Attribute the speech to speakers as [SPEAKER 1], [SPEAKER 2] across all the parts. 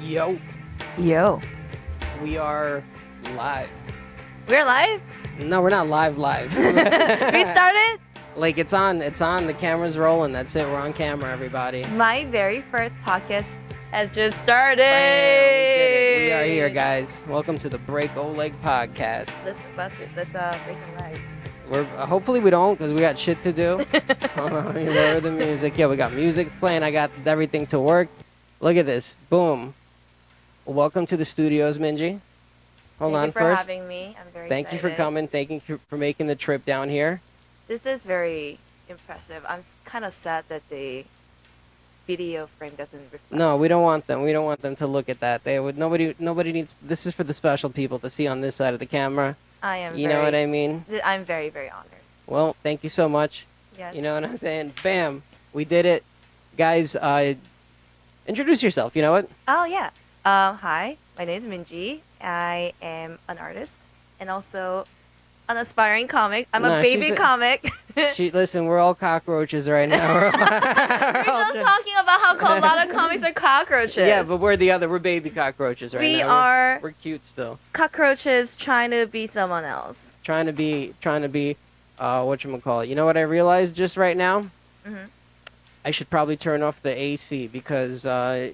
[SPEAKER 1] Yo,
[SPEAKER 2] Yo.
[SPEAKER 1] we are live.
[SPEAKER 2] We're live?
[SPEAKER 1] No, we're not live.
[SPEAKER 2] We started?
[SPEAKER 1] Like it's on. The camera's rolling. That's it. We're on camera, everybody.
[SPEAKER 2] My very first podcast has just started.
[SPEAKER 1] Bam, we did it. We are here, guys. Welcome to the Break Oleg podcast.
[SPEAKER 2] Let's break some legs.
[SPEAKER 1] We're hopefully we don't, because we got shit to do. Hold on, let me lower the music. Yeah, we got music playing. I got everything to work. Look at this. Boom. Welcome to the studios, Minji. Hold on
[SPEAKER 2] Thank you for
[SPEAKER 1] first.
[SPEAKER 2] having me. I'm very
[SPEAKER 1] Thank you for
[SPEAKER 2] excited.
[SPEAKER 1] coming. Thank you for making the trip down here.
[SPEAKER 2] This is very impressive. I'm kind of sad that the video frame doesn't reflect.
[SPEAKER 1] No, we don't want them. We don't want them to look at that. They would. Nobody needs. This is for the special people to see on this side of the camera.
[SPEAKER 2] I am.
[SPEAKER 1] You know what I mean?
[SPEAKER 2] I'm very, very honored.
[SPEAKER 1] Well, thank you so much.
[SPEAKER 2] Yes.
[SPEAKER 1] You know what I'm saying? Bam, we did it, guys. Introduce yourself. You know what?
[SPEAKER 2] Oh yeah. Hi, my name is Minji. I am an artist and also an aspiring comic. I'm
[SPEAKER 1] No,
[SPEAKER 2] a baby
[SPEAKER 1] she's a-
[SPEAKER 2] comic.
[SPEAKER 1] Listen, we're all cockroaches right now.
[SPEAKER 2] We're just talking about how a lot of comics are cockroaches.
[SPEAKER 1] Yeah, but we're baby cockroaches right
[SPEAKER 2] we
[SPEAKER 1] now.
[SPEAKER 2] are
[SPEAKER 1] We're cute still.
[SPEAKER 2] cockroaches trying to be someone else.
[SPEAKER 1] Trying to be. Whatchamacallit. You know what I realized just right now?
[SPEAKER 2] Mhm.
[SPEAKER 1] I should probably turn off the AC because,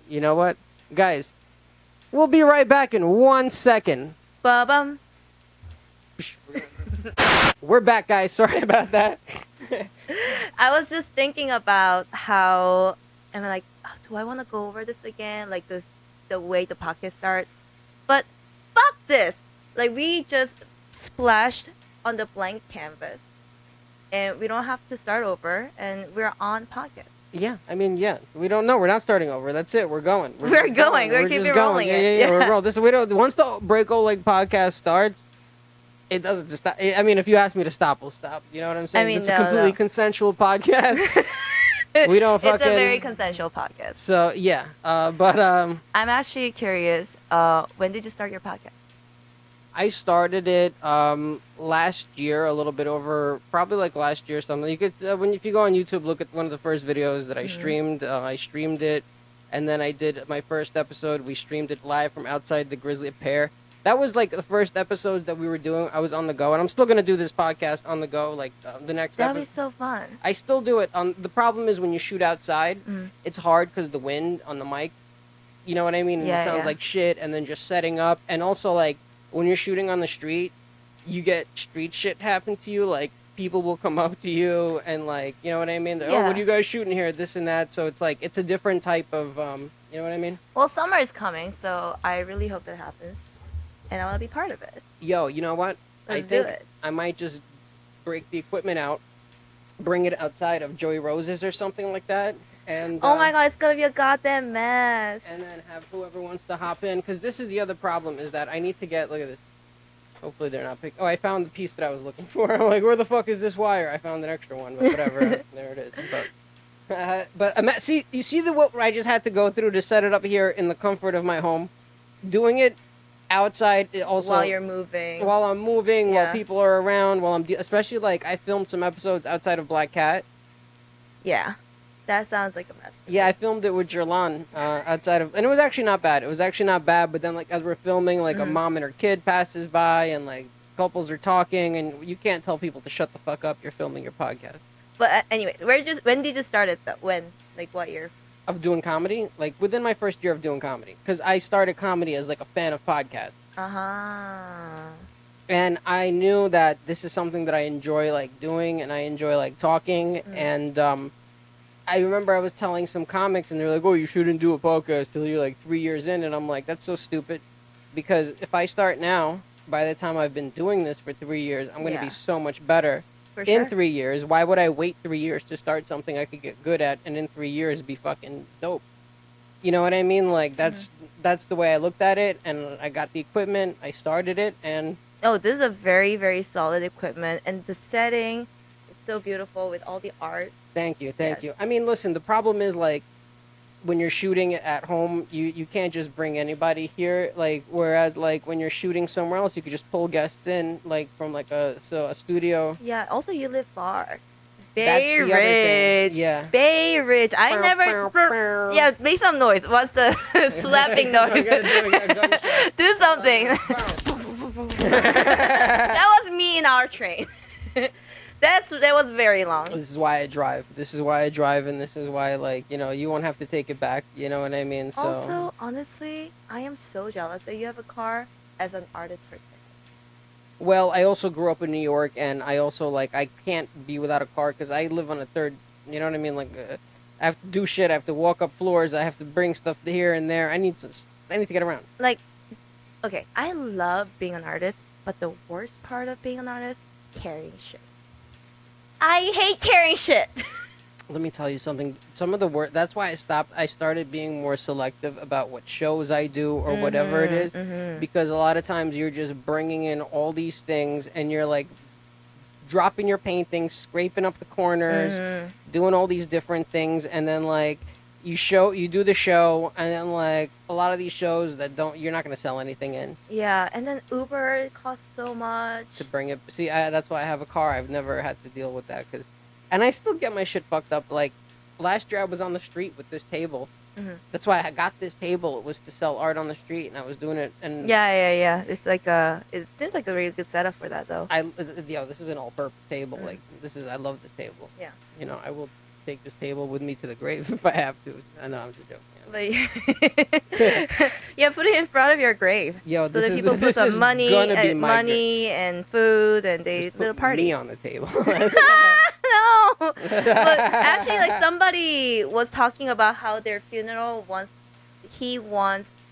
[SPEAKER 1] you know what? Guys, we'll be right back in 1 second.
[SPEAKER 2] Ba-bum.
[SPEAKER 1] We're back, guys. Sorry about that.
[SPEAKER 2] I was just thinking about how I'm like, oh, do I want to go over this again? Like this, the way the podcast starts. But fuck this. Like we just splashed on the blank canvas, and we don't have to start over. And we're on podcast.
[SPEAKER 1] Yeah, I mean, yeah. We don't know. We're not starting over. That's it. We're going.
[SPEAKER 2] We're
[SPEAKER 1] just
[SPEAKER 2] going. We're
[SPEAKER 1] just
[SPEAKER 2] keeping
[SPEAKER 1] going.
[SPEAKER 2] rolling
[SPEAKER 1] Yeah,
[SPEAKER 2] it.
[SPEAKER 1] yeah, yeah. We're
[SPEAKER 2] Yeah.
[SPEAKER 1] rolling. Once the Break Oleg podcast starts, it doesn't just stop. I mean, if you ask me to stop, we'll stop. You know what I'm saying?
[SPEAKER 2] I mean,
[SPEAKER 1] it's
[SPEAKER 2] no,
[SPEAKER 1] a completely
[SPEAKER 2] no.
[SPEAKER 1] consensual podcast. We don't fucking.
[SPEAKER 2] It's a very consensual podcast.
[SPEAKER 1] So yeah, but
[SPEAKER 2] I'm actually curious. When did you start your podcast?
[SPEAKER 1] I started it last year, a little bit over, probably like last year or something. You could if you go on YouTube, look at one of the first videos that I streamed. I streamed it, and then I did my first episode. We streamed it live from outside the Grizzly Pear. That was like the first episodes that we were doing. I was on the go, and I'm still gonna do this podcast on the go. Like the next
[SPEAKER 2] That'd be
[SPEAKER 1] episode.
[SPEAKER 2] so fun.
[SPEAKER 1] I still do it. The problem is when you shoot outside,
[SPEAKER 2] Mm.
[SPEAKER 1] it's hard because the wind on the mic. You know what I mean? And
[SPEAKER 2] Yeah,
[SPEAKER 1] it sounds
[SPEAKER 2] yeah.
[SPEAKER 1] like shit, and then just setting up, and also like. When you're shooting on the street, you get street shit happen to you. Like, people will come up to you and, like, you know what I mean? They're, Oh,
[SPEAKER 2] Yeah.
[SPEAKER 1] what are you guys shooting here? This and that. So it's like, it's a different type of, you know what I mean?
[SPEAKER 2] Well, summer is coming, so I really hope that happens, and I want to be part of it.
[SPEAKER 1] Yo, you know what?
[SPEAKER 2] Let's
[SPEAKER 1] I think
[SPEAKER 2] do it.
[SPEAKER 1] I might just break the equipment out, bring it outside of Joey Rose's or something like that. And,
[SPEAKER 2] Oh my god, it's gonna be a goddamn mess.
[SPEAKER 1] And then have whoever wants to hop in. Because this is the other problem is that I need to get, look at this. Hopefully they're not pick. Oh, I found the piece that I was looking for. I'm like, where the fuck is this wire? I found an extra one, but whatever. There it is. See, you see what I just had to go through to set it up here in the comfort of my home. Doing it outside it also
[SPEAKER 2] while you're moving.
[SPEAKER 1] while I'm moving, while
[SPEAKER 2] Yeah.
[SPEAKER 1] people are around, while I'm especially like I filmed some episodes outside of Black Cat.
[SPEAKER 2] Yeah, that sounds like a mess.
[SPEAKER 1] Yeah, I filmed it with Jerlan outside of, and it was actually not bad. It was actually not bad, but then like as we're filming, like a mom and her kid passes by, and like couples are talking, and you can't tell people to shut the fuck up. You're filming your podcast.
[SPEAKER 2] But anyway, when did you start it? When? Like what year?
[SPEAKER 1] Of doing comedy, like within my first year of doing comedy, because I started comedy as like a fan of podcasts, and I knew that this is something that I enjoy like doing, and I enjoy like talking, and I remember I was telling some comics, and they're like, "Oh, you shouldn't do a podcast till you're like 3 years in," and I'm like, "That's so stupid," because if I start now, by the time I've been doing this for 3 years, I'm going to
[SPEAKER 2] Yeah.
[SPEAKER 1] be so much better.
[SPEAKER 2] For
[SPEAKER 1] In
[SPEAKER 2] sure.
[SPEAKER 1] 3 years, why would I wait 3 years to start something I could get good at, and in 3 years be fucking dope? You know what I mean? Like that's the way I looked at it, and I got the equipment, I started it, and
[SPEAKER 2] Oh, this is a very, very solid equipment, and the setting is so beautiful with all the art.
[SPEAKER 1] thank you.
[SPEAKER 2] Yes.
[SPEAKER 1] I mean, listen, the problem is like when you're shooting at home, you can't just bring anybody here. Like whereas like when you're shooting somewhere else, you could just pull guests in, like from like a studio.
[SPEAKER 2] Yeah. Also, you live far.
[SPEAKER 1] That's
[SPEAKER 2] Bay
[SPEAKER 1] the other thing.
[SPEAKER 2] Rich.
[SPEAKER 1] Yeah.
[SPEAKER 2] Bay Rich. I never. Yeah, make some noise. What's the slapping noise?
[SPEAKER 1] We gotta do a gunshot.
[SPEAKER 2] Do something. That was me in our train. That was very long.
[SPEAKER 1] This is why I drive. This is why I drive, and this is why, like, you won't have to take it back. You know what I mean? So.
[SPEAKER 2] Also, honestly, I am so jealous that you have a car as an artist person.
[SPEAKER 1] Well, I also grew up in New York, and I also like I can't be without a car because I live on a third. You know what I mean? Like, I have to do shit. I have to walk up floors. I have to bring stuff to here and there. I need to get around.
[SPEAKER 2] Like, okay, I love being an artist, but the worst part of being an artist, carrying shit. I hate carrying shit.
[SPEAKER 1] Let me tell you something. Some of the work. That's why I stopped. I started being more selective about what shows I do or whatever it is, because a lot of times you're just bringing in all these things and you're like dropping your paintings, scraping up the corners, doing all these different things, and then like you do the show, and then like a lot of these shows that you're not gonna sell anything in.
[SPEAKER 2] Yeah, and then Uber costs so much.
[SPEAKER 1] To bring it. See, that's why I have a car. I've never had to deal with that and I still get my shit fucked up. Like last year, I was on the street with this table. That's why I got this table. It was to sell art on the street, and I was doing it. And
[SPEAKER 2] yeah. It's like it seems like a really good setup for that, though.
[SPEAKER 1] This is an all-purpose table. Like I love this table.
[SPEAKER 2] Yeah.
[SPEAKER 1] I will take this table with me to the grave if I have to. I know I'm just joking.
[SPEAKER 2] But yeah, put it in front of your grave.
[SPEAKER 1] Yo,
[SPEAKER 2] so that people put some money and food, and they
[SPEAKER 1] just
[SPEAKER 2] little
[SPEAKER 1] put
[SPEAKER 2] party.
[SPEAKER 1] me on the table.
[SPEAKER 2] No, but actually, like somebody was talking about how their funeral I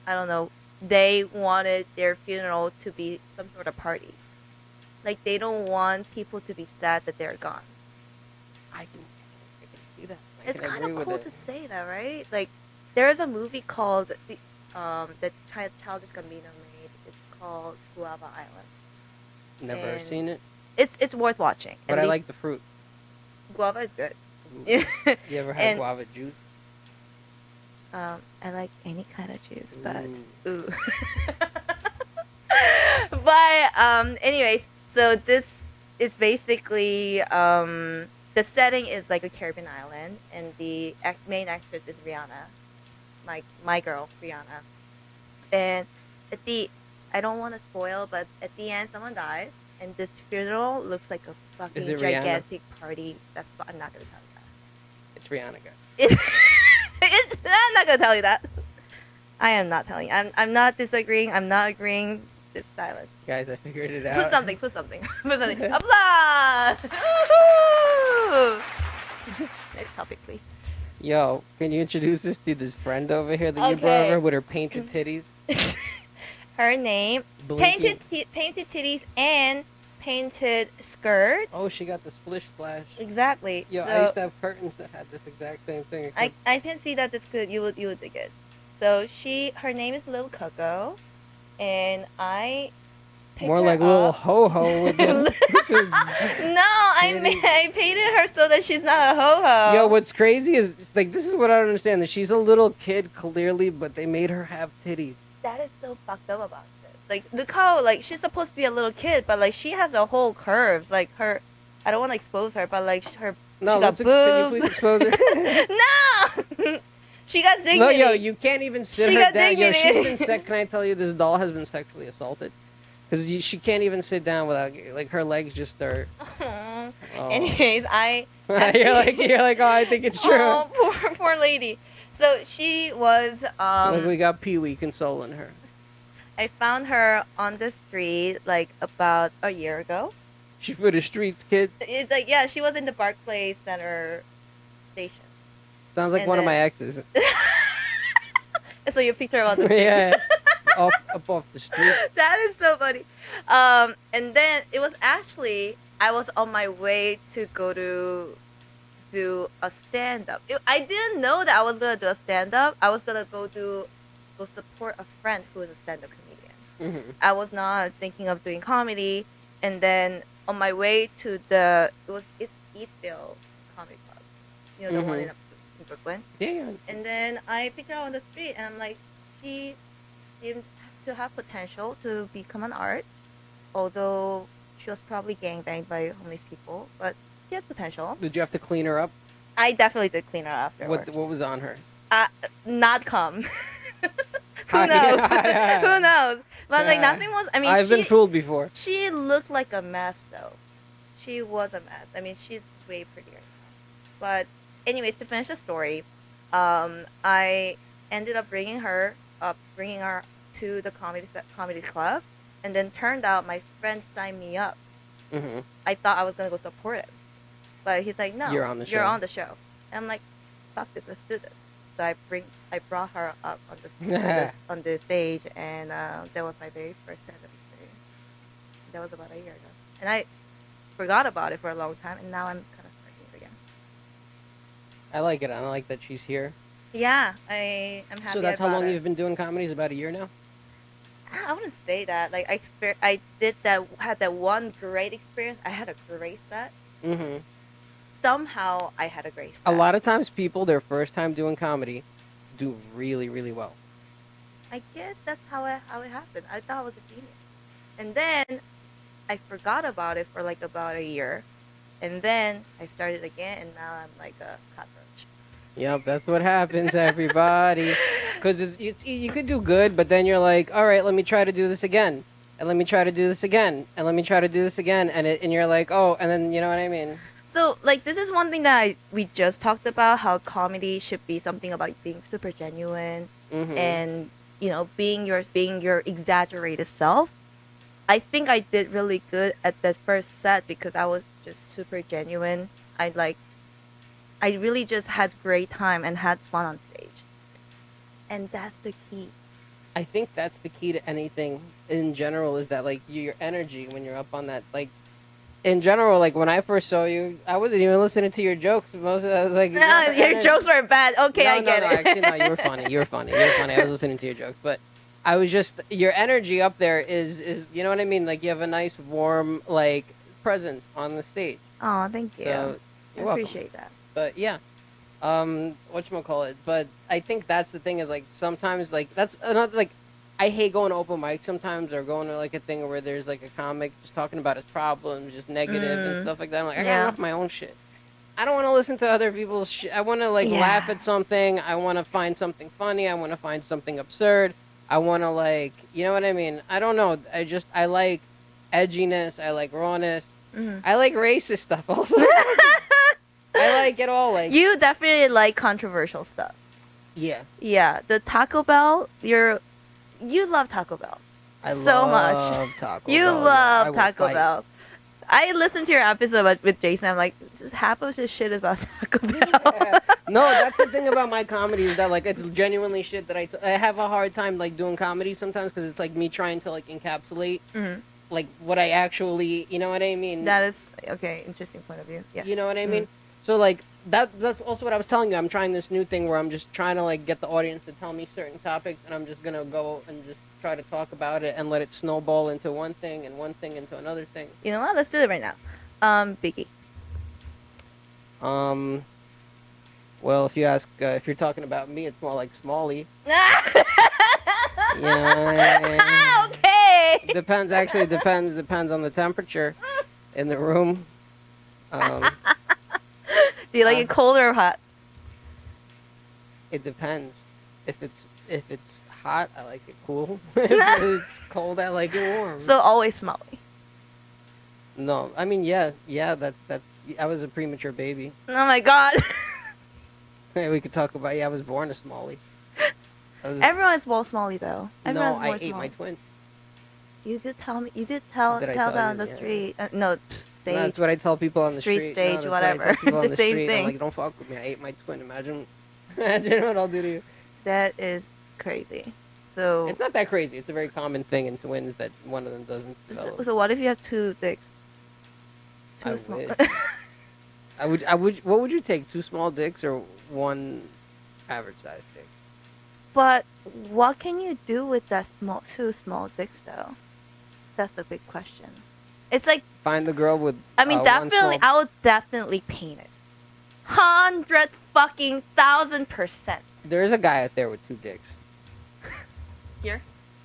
[SPEAKER 2] don't know, they wanted their funeral to be some sort of party. Like they don't want people to be sad that they're gone.
[SPEAKER 1] I can see that.
[SPEAKER 2] It's kind of cool to say that, right? Like there is a movie called that Childish Gambino made. It's called Guava Island.
[SPEAKER 1] Never seen it.
[SPEAKER 2] It's worth watching.
[SPEAKER 1] But I like the fruit.
[SPEAKER 2] Guava is good.
[SPEAKER 1] You ever had guava juice?
[SPEAKER 2] I like any kind of juice, but ooh. But anyways, so this is basically the setting is like a Caribbean island, and the main actress is Rihanna, my girl Rihanna, and I don't want to spoil, but at the end someone dies, and this funeral looks like a fucking gigantic party. I'm not gonna tell you that.
[SPEAKER 1] It's Rihanna, guys.
[SPEAKER 2] I'm not gonna tell you that. I am not telling you. I'm not disagreeing. I'm not agreeing. Just silence.
[SPEAKER 1] Guys, I figured it out.
[SPEAKER 2] Put something. Put something. Applause! Next topic, please.
[SPEAKER 1] Yo, can you introduce us to this friend over here that you brought over with her painted titties?
[SPEAKER 2] Her name, painted titties and painted skirt.
[SPEAKER 1] Oh, she got the splish splash.
[SPEAKER 2] Exactly.
[SPEAKER 1] Yo, I used to have curtains that had this exact same thing.
[SPEAKER 2] I can see that this could you would dig it. So her name is Lil Coco, and I picked
[SPEAKER 1] more
[SPEAKER 2] her
[SPEAKER 1] like
[SPEAKER 2] up.
[SPEAKER 1] Lil Ho Ho with the
[SPEAKER 2] No, I painted her so that she's not a ho ho.
[SPEAKER 1] Yo, what's crazy is like this is what I don't understand. That she's a little kid clearly, but they made her have titties.
[SPEAKER 2] That is so fucked up about this. Like, look how like she's supposed to be a little kid, but like she has a whole curves. Like her, I don't want to expose her, but like her.
[SPEAKER 1] No,
[SPEAKER 2] she got
[SPEAKER 1] can you
[SPEAKER 2] boobs.
[SPEAKER 1] please expose her?
[SPEAKER 2] No, she got dignity.
[SPEAKER 1] No, yo, you can't even sit
[SPEAKER 2] She
[SPEAKER 1] her
[SPEAKER 2] got
[SPEAKER 1] down. Yo,
[SPEAKER 2] dignity.
[SPEAKER 1] she's been Can I tell you, this doll has been sexually assaulted? Because she can't even sit down without like her legs just start.
[SPEAKER 2] Oh.
[SPEAKER 1] Oh.
[SPEAKER 2] Anyways,
[SPEAKER 1] you're like, oh, I think it's true.
[SPEAKER 2] Oh, poor lady. So she was.
[SPEAKER 1] Like we got Pee Wee consoling her.
[SPEAKER 2] I found her on the street like about a year ago.
[SPEAKER 1] She for the streets, kid.
[SPEAKER 2] It's like she was in the Barclays Center station.
[SPEAKER 1] Sounds like
[SPEAKER 2] And
[SPEAKER 1] one of
[SPEAKER 2] then-
[SPEAKER 1] my exes.
[SPEAKER 2] So you picked her on the street.
[SPEAKER 1] Yeah, up off the street.
[SPEAKER 2] That is so funny. And then it was actually I was on my way to go to do a stand up. I didn't know that I was gonna do a stand up. I was gonna go support a friend who is a stand up comedian.
[SPEAKER 1] Mm-hmm.
[SPEAKER 2] I was not thinking of doing comedy. And then on my way to it's Eatville Comedy Club, the one in Brooklyn.
[SPEAKER 1] Yeah.
[SPEAKER 2] And then I picked her on the street, and I'm like, she seemed to have potential to become an art, although she was probably gangbanged by homeless people. But She has potential.
[SPEAKER 1] Did you have to clean her up?
[SPEAKER 2] I definitely did clean her afterwards.
[SPEAKER 1] What was on her?
[SPEAKER 2] Not cum.
[SPEAKER 1] How
[SPEAKER 2] Who
[SPEAKER 1] do you-
[SPEAKER 2] knows? Who knows? But like nothing was. I mean,
[SPEAKER 1] I've been fooled before.
[SPEAKER 2] She looked like a mess though. She was a mess. I mean, she's way prettier now. But anyways, to finish the story, I ended up bringing her to the comedy club, and then turned out my friend signed me up.
[SPEAKER 1] Mm-hmm.
[SPEAKER 2] I thought I was gonna go support him, but he's like, "No,
[SPEAKER 1] You're on the show."
[SPEAKER 2] You're on the show." And I'm like, "Fuck this, let's do this." So I brought her up on the stage, and that was my very first stand-up experience. That was about a year ago, and I forgot about it for a long time, and now I'm kind of starting it again.
[SPEAKER 1] I like it. I like that she's here.
[SPEAKER 2] Yeah, I'm happy.
[SPEAKER 1] So that's how long
[SPEAKER 2] it.
[SPEAKER 1] you've been doing comedies? About a year now?
[SPEAKER 2] I wouldn't say that. Like had that one great experience. I had a great set.
[SPEAKER 1] Mm-hmm.
[SPEAKER 2] Somehow I had a great set.
[SPEAKER 1] A lot of times people, their first time doing comedy, do really, really well.
[SPEAKER 2] I guess that's how it happened. I thought I was a genius. And then I forgot about it for like about a year. And then I started again, and now I'm like a cockroach.
[SPEAKER 1] Yep, that's what happens, everybody. Because you could do good, but then you're like, all right, let me try to do this again. And let me try to do this again. And let me try to do this again. And you're like, oh, and then you know what I mean?
[SPEAKER 2] So, like, this is one thing that we just talked about, how comedy should be something about being super genuine and, you know, being your exaggerated self. I think I did really good at that first set because I was just super genuine. I really just had great time and had fun on stage. And that's the key.
[SPEAKER 1] I think that's the key to anything in general is that, like, your energy when you're up on that, like, in general, like, when I first saw you, I wasn't even listening to your jokes. Most of it, I was like...
[SPEAKER 2] No, your jokes were bad. Okay, I get it.
[SPEAKER 1] Actually, no, you were funny. You were funny. I was listening to your jokes. But I was just... Your energy up there is you know what I mean? Like, you have a nice, warm, like, presence on the stage.
[SPEAKER 2] Oh, thank you.
[SPEAKER 1] So, you're
[SPEAKER 2] I
[SPEAKER 1] welcome.
[SPEAKER 2] appreciate that.
[SPEAKER 1] But, yeah. Whatchamacallit? But I think that's the thing is, like, sometimes, like, that's another, like... I hate going to open mic sometimes, or going to like a thing where there's like a comic just talking about his problems, just negative and stuff like that. I'm like, I got enough of my own shit. I don't want to listen to other people's shit. I want to like laugh at something. I want to find something funny. I want to find something absurd. I want to like, you know what I mean? I don't know. I like edginess. I like rawness. I like racist stuff also. I like it all. Like
[SPEAKER 2] you definitely like controversial stuff.
[SPEAKER 1] Yeah.
[SPEAKER 2] Yeah, the Taco Bell. You love Taco Bell so much. You love Taco Bell. I listened to your episode with Jason. I'm like, just half of his shit is about Taco Bell.
[SPEAKER 1] No, that's the thing about my comedy is that like it's genuinely shit that I have a hard time like doing comedy sometimes because it's like me trying to like encapsulate like what I actually, you know what I mean?
[SPEAKER 2] That is okay. Interesting point of view. Yes.
[SPEAKER 1] You know what I mean? So like that's also what I was telling you. I'm trying this new thing where I'm just trying to like get the audience to tell me certain topics, and I'm just gonna go and just try to talk about it and let it snowball into one thing and one thing into another thing.
[SPEAKER 2] You know what? Let's do it right now. Biggie.
[SPEAKER 1] Well, if you ask, if you're talking about me, it's more like Smalley. Yeah.
[SPEAKER 2] Okay.
[SPEAKER 1] Depends. Actually, depends on the temperature in the room.
[SPEAKER 2] Do you like it cold or hot?
[SPEAKER 1] It depends. If it's hot, I like it cool. If it's cold, I like it warm.
[SPEAKER 2] So always Smalley.
[SPEAKER 1] No, I mean, yeah. That's. I was a premature baby.
[SPEAKER 2] Oh my god.
[SPEAKER 1] We could talk about. Yeah, I was born a Smalley.
[SPEAKER 2] Everyone's more Smalley though. Everyone's
[SPEAKER 1] no, I ate my twin.
[SPEAKER 2] You did tell me. You did tell that on the street. No. Stage.
[SPEAKER 1] No, that's what I tell people on the street.
[SPEAKER 2] Stage, whatever.
[SPEAKER 1] The same thing. I'm like, don't fuck with me. I ate my twin. Imagine what I'll do to you.
[SPEAKER 2] That is crazy. So
[SPEAKER 1] it's not that crazy. It's a very common thing in twins that one of them doesn't develop.
[SPEAKER 2] So what if you have two dicks? Two small.
[SPEAKER 1] I would. What would you take? 2 small dicks or 1 average size dick?
[SPEAKER 2] But what can you do with that 2 small dicks though? That's the big question. It's like
[SPEAKER 1] find the girl with.
[SPEAKER 2] I mean, definitely. I would definitely paint it. 100,000%.
[SPEAKER 1] There is a guy out there with 2 dicks.
[SPEAKER 2] Here?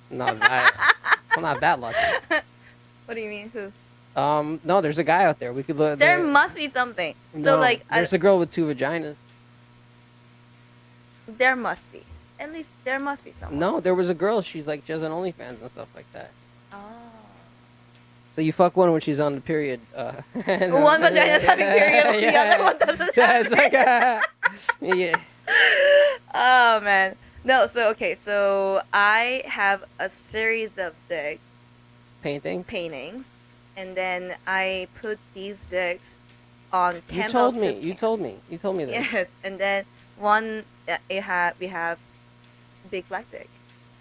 [SPEAKER 1] No, I'm not that lucky.
[SPEAKER 2] What do you mean? Who?
[SPEAKER 1] No, there's a guy out there. We could look.
[SPEAKER 2] There must be something. So
[SPEAKER 1] No,
[SPEAKER 2] like,
[SPEAKER 1] there's a girl with 2 vaginas.
[SPEAKER 2] there must be. At least there must be someone.
[SPEAKER 1] No, there was a girl. She has an OnlyFans and stuff like that.
[SPEAKER 2] Oh.
[SPEAKER 1] So you fuck one when she's on the period.
[SPEAKER 2] One vagina's having period, the other one doesn't have
[SPEAKER 1] It's like, yeah.
[SPEAKER 2] Oh man. No, so I have a series of dick paintings, and then I put these dicks on
[SPEAKER 1] You
[SPEAKER 2] Campbell's
[SPEAKER 1] told me.
[SPEAKER 2] soup
[SPEAKER 1] You
[SPEAKER 2] cans.
[SPEAKER 1] told me. You told me that.
[SPEAKER 2] Yes, and then one we have big black dick.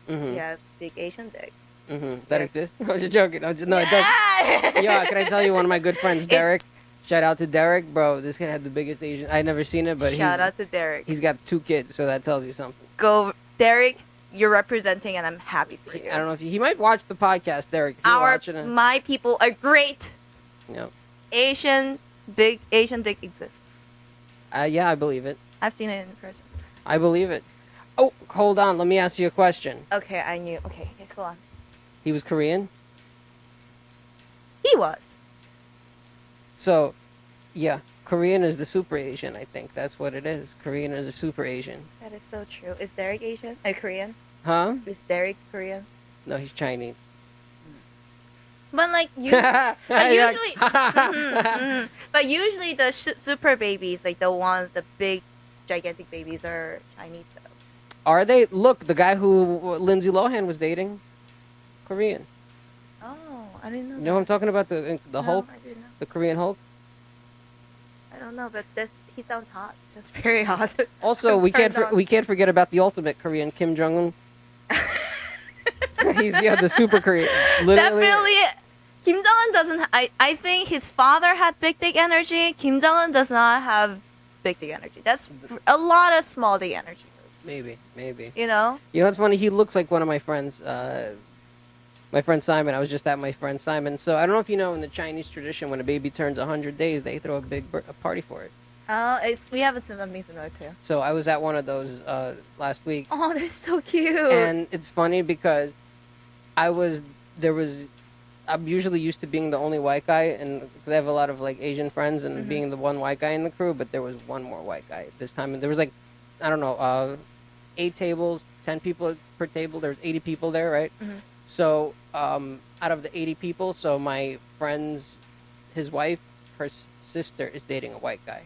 [SPEAKER 1] Mm-hmm.
[SPEAKER 2] We have big Asian dick.
[SPEAKER 1] Mm-hmm. That
[SPEAKER 2] Yeah.
[SPEAKER 1] exists? I'm just joking. No, it doesn't. Yo, can I tell you one of my good friends, Derek? Shout out to Derek, bro. This kid had the biggest Asian. I never seen it, but
[SPEAKER 2] Shout out to Derek.
[SPEAKER 1] he's got 2 kids, so that tells you something.
[SPEAKER 2] Go, Derek. You're representing, and I'm happy for you.
[SPEAKER 1] I don't know if he might watch the podcast, Derek. If you're watching it.
[SPEAKER 2] My people are great.
[SPEAKER 1] Yep.
[SPEAKER 2] Big Asian dick exists.
[SPEAKER 1] Yeah, I believe it.
[SPEAKER 2] I've seen it in person.
[SPEAKER 1] I believe it. Oh, hold on. Let me ask you a question.
[SPEAKER 2] Okay, I knew. Okay, go on.
[SPEAKER 1] He was Korean?
[SPEAKER 2] He was.
[SPEAKER 1] So, yeah. Korean is the super Asian, I think. That's what it is. Korean is a super Asian.
[SPEAKER 2] That is so true. Is Derek Asian? Korean?
[SPEAKER 1] Huh?
[SPEAKER 2] Is Derek Korean?
[SPEAKER 1] No, he's Chinese.
[SPEAKER 2] But like but usually the super babies, like the ones, the big, gigantic babies, are Chinese though.
[SPEAKER 1] Are they? Look, the guy who Lindsay Lohan was dating, Korean.
[SPEAKER 2] Oh, I didn't know.
[SPEAKER 1] You know what I'm talking about? The
[SPEAKER 2] No,
[SPEAKER 1] Hulk?
[SPEAKER 2] I didn't know.
[SPEAKER 1] The Korean Hulk?
[SPEAKER 2] I don't know, but he sounds hot. He sounds very hot.
[SPEAKER 1] Also, we
[SPEAKER 2] Turns
[SPEAKER 1] can't
[SPEAKER 2] on.
[SPEAKER 1] we can't forget about the ultimate Korean, Kim Jong Un. He's the super Korean. Literally.
[SPEAKER 2] Definitely, Kim Jong Un doesn't. I think his father had big dick energy. Kim Jong Un does not have big dick energy. That's a lot of small dick energy.
[SPEAKER 1] Maybe.
[SPEAKER 2] You know.
[SPEAKER 1] You know what's funny? He looks like one of my friends. My friend Simon. I was just at my friend Simon. So I don't know if you know, in the Chinese tradition, when a baby turns 100 days, they throw a party for it.
[SPEAKER 2] Oh, we have something similar too.
[SPEAKER 1] So I was at one of those last week.
[SPEAKER 2] Oh, that's so cute.
[SPEAKER 1] And it's funny because I'm usually used to being the only white guy, and because I have a lot of like Asian friends, and being the one white guy in the crew, but there was one more white guy this time, and there was 8 tables, 10 people per table. There was 80 people there, right?
[SPEAKER 2] Mm-hmm.
[SPEAKER 1] So out of the 80 people, so my friend's, his wife, her sister is dating a white guy.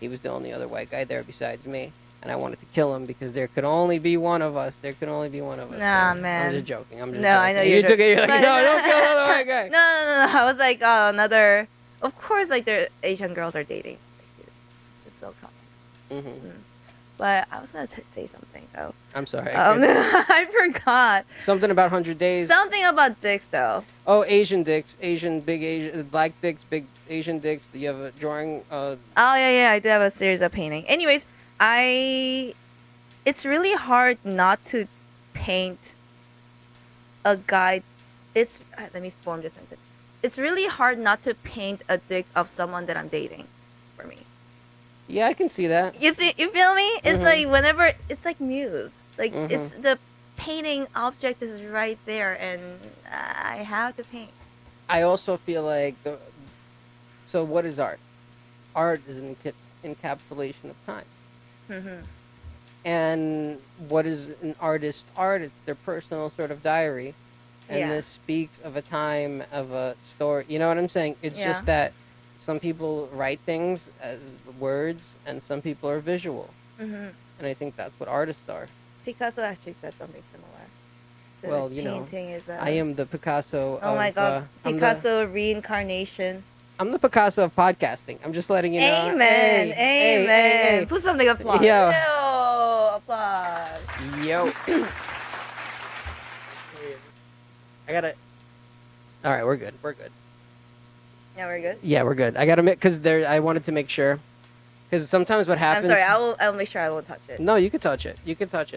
[SPEAKER 1] He was the only other white guy there besides me. And I wanted to kill him because there could only be one of us. Nah,
[SPEAKER 2] man.
[SPEAKER 1] I'm just joking.
[SPEAKER 2] I know
[SPEAKER 1] you took it. You're like, no, don't kill another white guy.
[SPEAKER 2] No. I was like, oh, another. Of course, like their Asian girls are dating. It's just so common.
[SPEAKER 1] Mm-hmm.
[SPEAKER 2] But I was gonna say something though.
[SPEAKER 1] I'm sorry.
[SPEAKER 2] I forgot.
[SPEAKER 1] Something about 100 days.
[SPEAKER 2] Something about dicks though.
[SPEAKER 1] Oh, Asian dicks. Black dicks, big Asian dicks. Do you have a drawing?
[SPEAKER 2] Oh yeah. I did have a series of painting. Anyways, it's really hard not to paint a guy. Let me form this sentence. It's really hard not to paint a dick of someone that I'm dating, for me.
[SPEAKER 1] Yeah, I can see that.
[SPEAKER 2] You feel me? It's like whenever it's like muse. Like
[SPEAKER 1] Mhm.
[SPEAKER 2] it's the painting object is right there, and I have to paint.
[SPEAKER 1] I also feel like so what is art? Art is an encapsulation of time.
[SPEAKER 2] Mm-hmm.
[SPEAKER 1] And what is an artist's art? It's their personal sort of diary. And
[SPEAKER 2] Yeah.
[SPEAKER 1] this speaks of a time, of a story. You know what I'm saying? It's
[SPEAKER 2] Yeah.
[SPEAKER 1] just that some people write things as words and some people are visual.
[SPEAKER 2] Mm-hmm.
[SPEAKER 1] And I think that's what artists are.
[SPEAKER 2] Picasso actually said something similar. The
[SPEAKER 1] Well, you know,
[SPEAKER 2] painting is
[SPEAKER 1] I am the Picasso
[SPEAKER 2] Oh my god, Picasso reincarnation.
[SPEAKER 1] I'm the Picasso of podcasting. I'm just letting you know.
[SPEAKER 2] Amen.
[SPEAKER 1] Hey,
[SPEAKER 2] Amen.
[SPEAKER 1] hey, hey.
[SPEAKER 2] Put something applause.
[SPEAKER 1] Yo.
[SPEAKER 2] Yo, applause.
[SPEAKER 1] Yo. I gotta. All right, we're good.
[SPEAKER 2] Yeah, we're good.
[SPEAKER 1] Yeah, we're good. I gotta make because there. I wanted to make sure because sometimes what happens.
[SPEAKER 2] I'm sorry. I'll make sure I won't touch it.
[SPEAKER 1] No, you can touch it.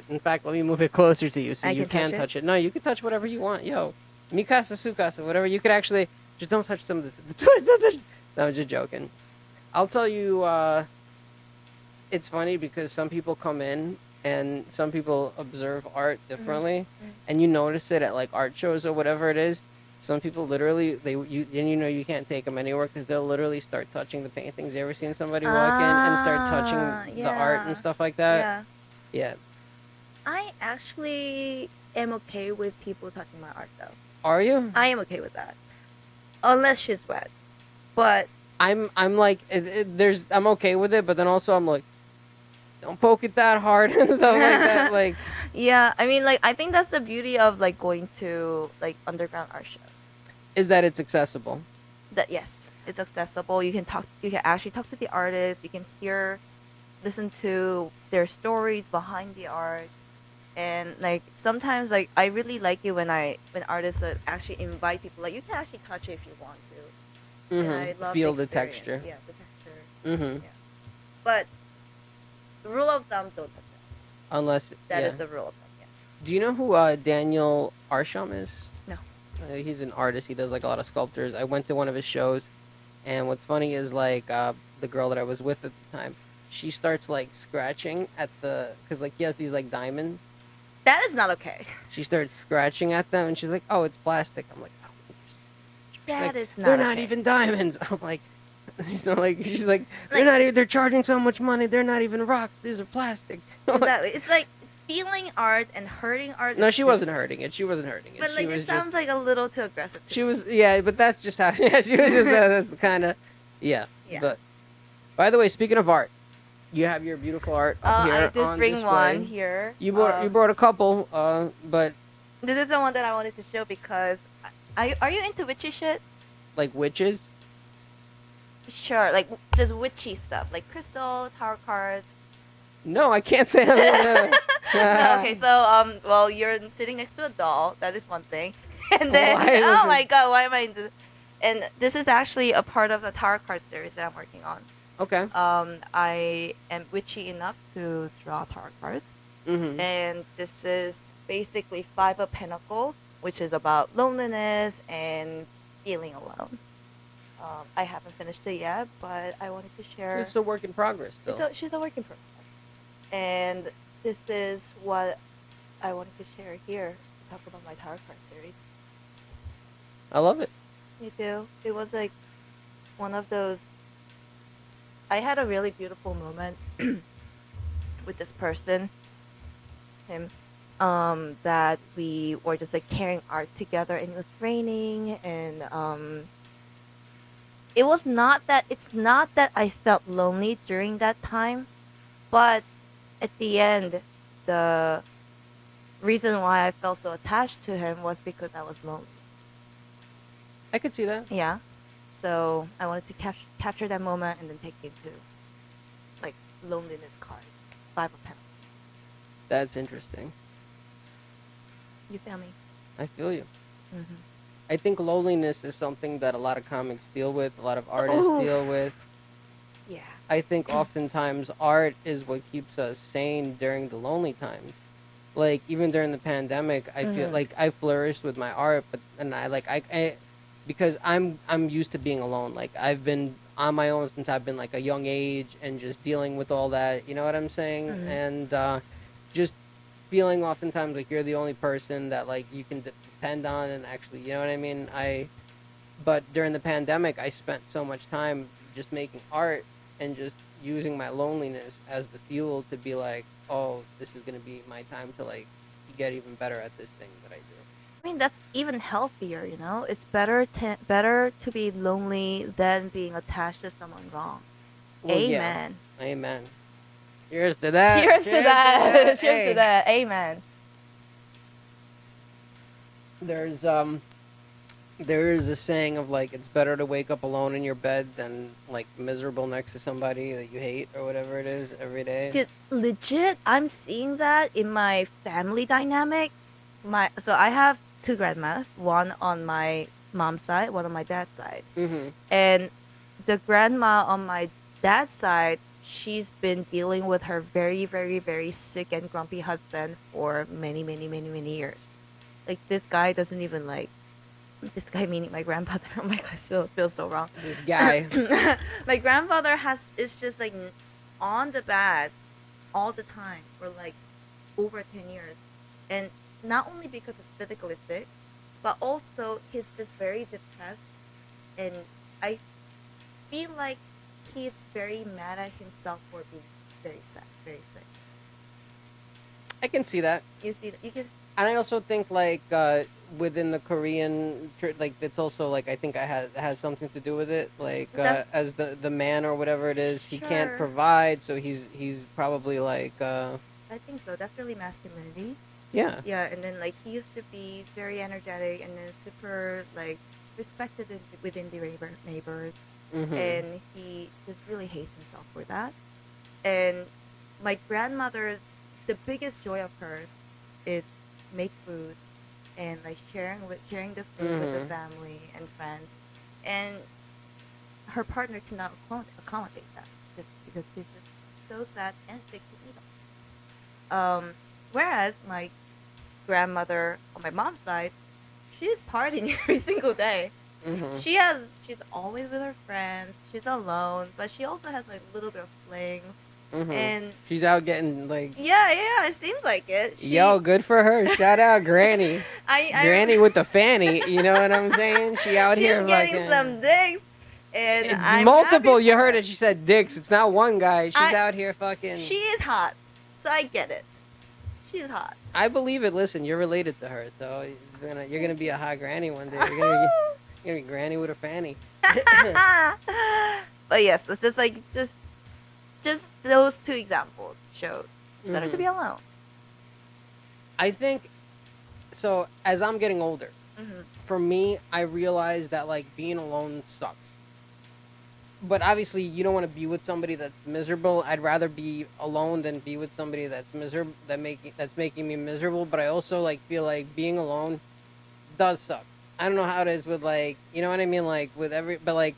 [SPEAKER 1] In fact, let me move it closer to you so
[SPEAKER 2] I
[SPEAKER 1] you
[SPEAKER 2] can
[SPEAKER 1] can
[SPEAKER 2] touch
[SPEAKER 1] touch it. No, you can touch whatever you want. Yo, Mikasa, Sukasa, whatever. You could actually just don't touch some of the toys. Don't touch. No, I'm just joking. I'll tell you. It's funny because some people come in and some people observe art differently, and you notice it at like art shows or whatever it is. Some people literally you can't take them anywhere because they'll literally start touching the paintings. You ever seen somebody walk in and start touching the art and
[SPEAKER 2] Yeah.
[SPEAKER 1] stuff like that?
[SPEAKER 2] Yeah.
[SPEAKER 1] Yeah.
[SPEAKER 2] I actually am okay with people touching my art though.
[SPEAKER 1] Are you?
[SPEAKER 2] I am okay with that. Unless she's wet. But
[SPEAKER 1] I'm like I'm okay with it, but then also I'm like, don't poke it that hard and stuff like that. Like,
[SPEAKER 2] yeah, I mean like I think that's the beauty of like going to like underground art shows.
[SPEAKER 1] is that it's accessible?
[SPEAKER 2] That yes, it's accessible. You can actually talk to the artist, you can listen to their stories behind the art. And like sometimes like I really like it when artists actually invite people like you can actually touch it if you want to. And I love
[SPEAKER 1] Feel
[SPEAKER 2] the
[SPEAKER 1] the
[SPEAKER 2] experience.
[SPEAKER 1] texture.
[SPEAKER 2] Yeah, the texture.
[SPEAKER 1] Mm-hmm.
[SPEAKER 2] Yeah. But the rule of thumb, don't touch it.
[SPEAKER 1] Unless,
[SPEAKER 2] That
[SPEAKER 1] yeah.
[SPEAKER 2] is the rule of thumb. Yes.
[SPEAKER 1] Do you know who Daniel Arsham is?
[SPEAKER 2] No.
[SPEAKER 1] He's an artist. He does like a lot of sculptures. I went to one of his shows, and what's funny is like the girl that I was with at the time, she starts like scratching at because like he has these like diamonds.
[SPEAKER 2] That is not okay.
[SPEAKER 1] She starts scratching at them, and she's like, "Oh, it's plastic." I'm like, "Oh."
[SPEAKER 2] That
[SPEAKER 1] like,
[SPEAKER 2] is not.
[SPEAKER 1] they're not
[SPEAKER 2] okay.
[SPEAKER 1] even diamonds. I'm like, she's like, they're not even. They're charging so much money. They're not even rocks. These are plastic.
[SPEAKER 2] Exactly. It's like feeling art and hurting art.
[SPEAKER 1] No, she wasn't hurting it. She wasn't hurting it.
[SPEAKER 2] But like
[SPEAKER 1] she was
[SPEAKER 2] it sounds
[SPEAKER 1] just,
[SPEAKER 2] like a little too aggressive.
[SPEAKER 1] she was, yeah, but that's just how. Yeah, she was just. That's the kind of. Yeah.
[SPEAKER 2] Yeah.
[SPEAKER 1] But by the way, speaking of art, you have your beautiful art up here
[SPEAKER 2] I did
[SPEAKER 1] on
[SPEAKER 2] bring
[SPEAKER 1] display.
[SPEAKER 2] one here.
[SPEAKER 1] You brought a couple, but
[SPEAKER 2] This is the one that I wanted to show because are you into witchy shit?
[SPEAKER 1] like witches.
[SPEAKER 2] Sure, like just witchy stuff, like crystal, tarot cards.
[SPEAKER 1] No, I can't say I'm.
[SPEAKER 2] No, okay, so well, you're sitting next to a doll. That is one thing, and then
[SPEAKER 1] Why is
[SPEAKER 2] oh
[SPEAKER 1] it-
[SPEAKER 2] my god, why am I into? And this is actually a part of the tarot card series that I'm working on.
[SPEAKER 1] Okay.
[SPEAKER 2] I am witchy enough to draw tarot cards,
[SPEAKER 1] Mm-hmm.
[SPEAKER 2] and this is basically Five of Pentacles, which is about loneliness and feeling alone. I haven't finished it yet, but I wanted to share.
[SPEAKER 1] It's a work in progress, still.
[SPEAKER 2] She's a work in progress. And this is what I wanted to share here to talk about my tarot card series.
[SPEAKER 1] I love it.
[SPEAKER 2] Me too. It was like one of those. I had a really beautiful moment with this person, him, that we were just like carrying art together, and it was raining, and it's not that I felt lonely during that time, but at the end, the reason why I felt so attached to him was because I was lonely.
[SPEAKER 1] I could see that.
[SPEAKER 2] Yeah. So I wanted to capture that moment and then take it to like loneliness card, Five of Pentacles.
[SPEAKER 1] That's interesting.
[SPEAKER 2] You feel me?
[SPEAKER 1] I feel you.
[SPEAKER 2] Mm-hmm.
[SPEAKER 1] I think loneliness is something that a lot of comics deal with, a lot of artists
[SPEAKER 2] Oof.
[SPEAKER 1] deal with.
[SPEAKER 2] Yeah.
[SPEAKER 1] I think oftentimes art is what keeps us sane during the lonely times. Like even during the pandemic, I feel
[SPEAKER 2] Mhm.
[SPEAKER 1] like I flourished with my art, but and I because I'm used to being alone. Like I've been on my own since I've been like a young age and just dealing with all that. You know what I'm saying?
[SPEAKER 2] Mhm.
[SPEAKER 1] And just feeling oftentimes like you're the only person that like you can depend on and actually, you know what I mean? But during the pandemic, I spent so much time just making art and just using my loneliness as the fuel to be like, oh, this is gonna be my time to like get even better at this thing that I do.
[SPEAKER 2] I mean, that's even healthier, you know? It's better to be lonely than being attached to someone wrong.
[SPEAKER 1] Well, yeah.
[SPEAKER 2] Amen.
[SPEAKER 1] Amen. Cheers to that.
[SPEAKER 2] Cheers to that. Cheers
[SPEAKER 1] Hey.
[SPEAKER 2] to that. Amen.
[SPEAKER 1] There is a saying of like it's better to wake up alone in your bed than like miserable next to somebody that you hate or whatever it is every day.
[SPEAKER 2] Dude, legit, I'm seeing that in my family dynamic. So I have two grandmas, one on my mom's side, one on my dad's side.
[SPEAKER 1] Mm-hmm.
[SPEAKER 2] And the grandma on my dad's side, she's been dealing with her very, very, very sick and grumpy husband for many, many, many, many years. Like this guy doesn't even like. This guy meaning my grandfather. Oh my god, I still feel so wrong.
[SPEAKER 1] This guy.
[SPEAKER 2] My grandfather is just like on the bed all the time for like over 10 years, and not only because he's physically sick, but also he's just very depressed, and I feel like he's very mad at himself for being very sad, very sick.
[SPEAKER 1] I can see that.
[SPEAKER 2] You see, you can.
[SPEAKER 1] And I also think like within the Korean like it's also like I think I has something to do with it like
[SPEAKER 2] Def-
[SPEAKER 1] as the man or whatever it is he can't
[SPEAKER 2] sure,
[SPEAKER 1] provide, so he's probably like
[SPEAKER 2] I think so. Definitely masculinity.
[SPEAKER 1] yeah.
[SPEAKER 2] Yeah, and then like he used to be very energetic and then super like respected within the neighbors,
[SPEAKER 1] Mhm.
[SPEAKER 2] and he just really hates himself for that. And my grandmother's the biggest joy of hers is make food and like sharing the food with the
[SPEAKER 1] Mhm.
[SPEAKER 2] family and friends, and her partner cannot accommodate that just because he's just so sad and sick to eat. Whereas my grandmother on my mom's side, she's partying every single day.
[SPEAKER 1] Mhm.
[SPEAKER 2] She's always with her friends. She's alone, but she also has like a little bit of flings.
[SPEAKER 1] Mhm.
[SPEAKER 2] And
[SPEAKER 1] She's out getting like
[SPEAKER 2] yeah, yeah, it seems like it. She,
[SPEAKER 1] yo, good for her. Shout out Granny. Granny
[SPEAKER 2] I,
[SPEAKER 1] with the fanny, you know what I'm saying? She out
[SPEAKER 2] she's
[SPEAKER 1] here
[SPEAKER 2] getting
[SPEAKER 1] fucking
[SPEAKER 2] some dicks, and I'm happy
[SPEAKER 1] multiple. You
[SPEAKER 2] for
[SPEAKER 1] heard
[SPEAKER 2] her.
[SPEAKER 1] it. She said dicks. It's not one guy. She's
[SPEAKER 2] I,
[SPEAKER 1] out here fucking.
[SPEAKER 2] she is hot, so I get it. She's hot.
[SPEAKER 1] I believe it. Listen, you're related to her, so you're gonna
[SPEAKER 2] Thank
[SPEAKER 1] be
[SPEAKER 2] you.
[SPEAKER 1] a hot granny one day. You're gonna be Granny with a fanny.
[SPEAKER 2] But yes, it's just like just those two examples show it's better to
[SPEAKER 1] Hmm.
[SPEAKER 2] be alone.
[SPEAKER 1] I think so. As I'm getting older,
[SPEAKER 2] Hmm.
[SPEAKER 1] for me, I realize that like being alone sucks. But obviously, you don't want to be with somebody that's miserable. I'd rather be alone than be with somebody that's miserable that's making me miserable. But I also like feel like being alone does suck. I don't know how it is with like you know what I mean, like with every but like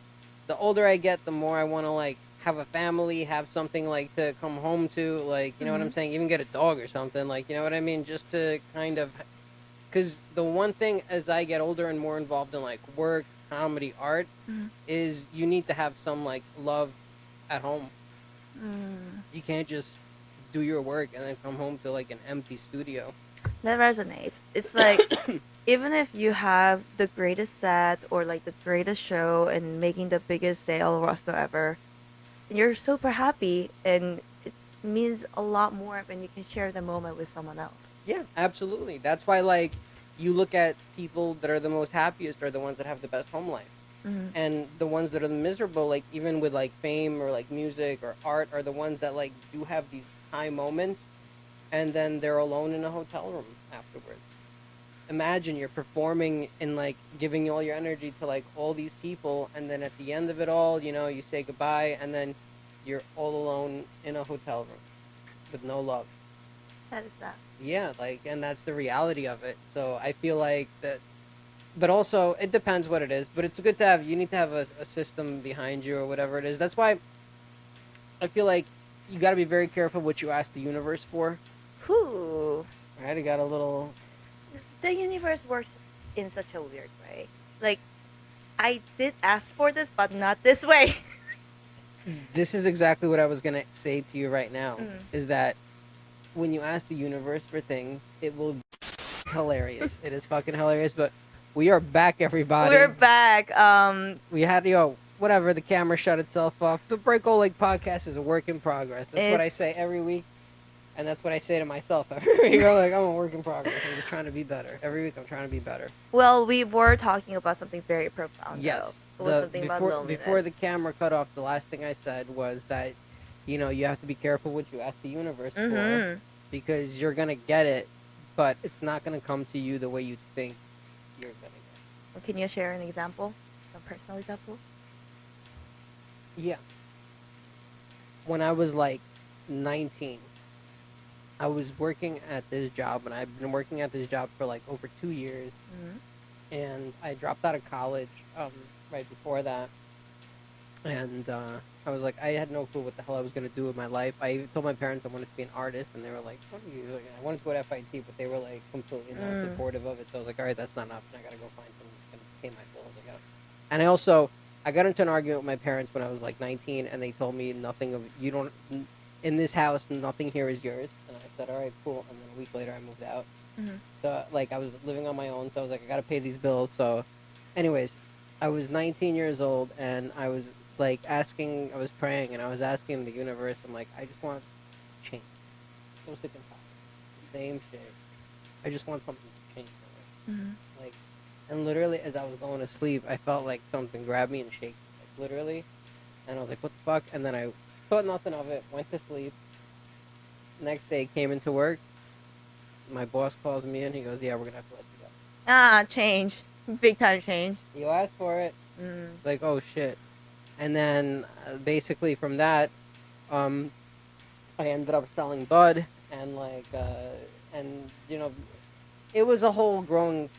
[SPEAKER 1] the older I get, the more I want to like have a family, have something like to come home to, like you know what
[SPEAKER 2] Hmm.
[SPEAKER 1] I'm saying, even get a dog or something, like you know what I mean, just to kind of because the one thing as I get older and more involved in like work, comedy, art,
[SPEAKER 2] Hmm.
[SPEAKER 1] is you need to have some like love at home.
[SPEAKER 2] Mm.
[SPEAKER 1] You can't just do your work and then come home to like an empty studio.
[SPEAKER 2] That resonates. It's like even if you have the greatest set or like the greatest show and making the biggest sale whatsoever, and you're super happy, and it means a lot more when you can share the moment with someone else.
[SPEAKER 1] Yeah, absolutely. That's why like you look at people that are the most happiest are the ones that have the best home life.
[SPEAKER 2] Hmm.
[SPEAKER 1] And the ones that are miserable, like even with like fame or like music or art, are the ones that like do have these high moments and then they're alone in a hotel room afterwards. Imagine you're performing and like giving all your energy to like all these people, and then at the end of it all, you know, you say goodbye, and then you're all alone in a hotel room with no love.
[SPEAKER 2] That is sad.
[SPEAKER 1] Yeah, like, and that's the reality of it. So I feel like that, but also it depends what it is. But it's good to have. You need to have a system behind you or whatever it is. That's why I feel like you got to be very careful what you ask the universe for.
[SPEAKER 2] Whew.
[SPEAKER 1] Right? I got a little.
[SPEAKER 2] The universe works in such a weird way. Like, I did ask for this, but not this way.
[SPEAKER 1] This is exactly what I was gonna say to you right now.
[SPEAKER 2] Mm.
[SPEAKER 1] Is that when you ask the universe for things, it will be hilarious. It is fucking hilarious. But we are back,
[SPEAKER 2] We're
[SPEAKER 1] everybody.
[SPEAKER 2] back.
[SPEAKER 1] We had whatever. The camera shut itself off. The Breako Leg podcast is a work in progress. That's what I
[SPEAKER 2] It's
[SPEAKER 1] say every week, and that's what I say to myself every week. I'm like, I'm a work in progress. I'm just trying to be better. Every week, I'm trying to be better.
[SPEAKER 2] well, we were talking about something very profound, though.
[SPEAKER 1] Yes.
[SPEAKER 2] It was
[SPEAKER 1] The
[SPEAKER 2] something about
[SPEAKER 1] before
[SPEAKER 2] loneliness.
[SPEAKER 1] the camera cut off, the last thing I said was that, you have to be careful what you ask the universe for,
[SPEAKER 2] Mm-hmm.
[SPEAKER 1] because you're gonna get it, but it's not gonna come to you the way you think you're gonna
[SPEAKER 2] Can you share an example, a personal example?
[SPEAKER 1] get. Yeah. When I was like 19, I was working at this job, and I've been working at this job for like over 2 years,
[SPEAKER 2] Mm-hmm.
[SPEAKER 1] and I dropped out of college right before that, and I was like, I had no clue what the hell I was gonna do with my life. I told my parents I wanted to be an artist, and they were like, "What are you?" Like, I wanted to go to FIT, but they were like completely not supportive of it. So I was like, "All right, that's not an option. I gotta go find something that's gonna pay my bills." And I got into an argument with my parents when I was like 19, and they told me nothing of in this house, nothing here is yours. And I said, "All right, cool." And then a week later, I moved out.
[SPEAKER 2] Mm-hmm.
[SPEAKER 1] So like I was living on my own, so I was like, I gotta pay these bills. So, anyways, I was 19 years old, and I was like asking, I was praying, and I was asking the universe. I'm like, I just want change. So sick and tired. The same shit. I just want something to change my life.
[SPEAKER 2] Mm-hmm.
[SPEAKER 1] Like, and literally, as I was going to sleep, I felt like something grabbed me and shake me, like literally. And I was like, what the fuck? And then I thought nothing of it, went to sleep. Next day, came into work. My boss calls me in. He goes, yeah, we're gonna have to let you go.
[SPEAKER 2] Ah, change. Big time change.
[SPEAKER 1] You asked for it.
[SPEAKER 2] Mm.
[SPEAKER 1] Like, oh shit. And then basically from that, um, I ended up selling bud, and and it was a whole growing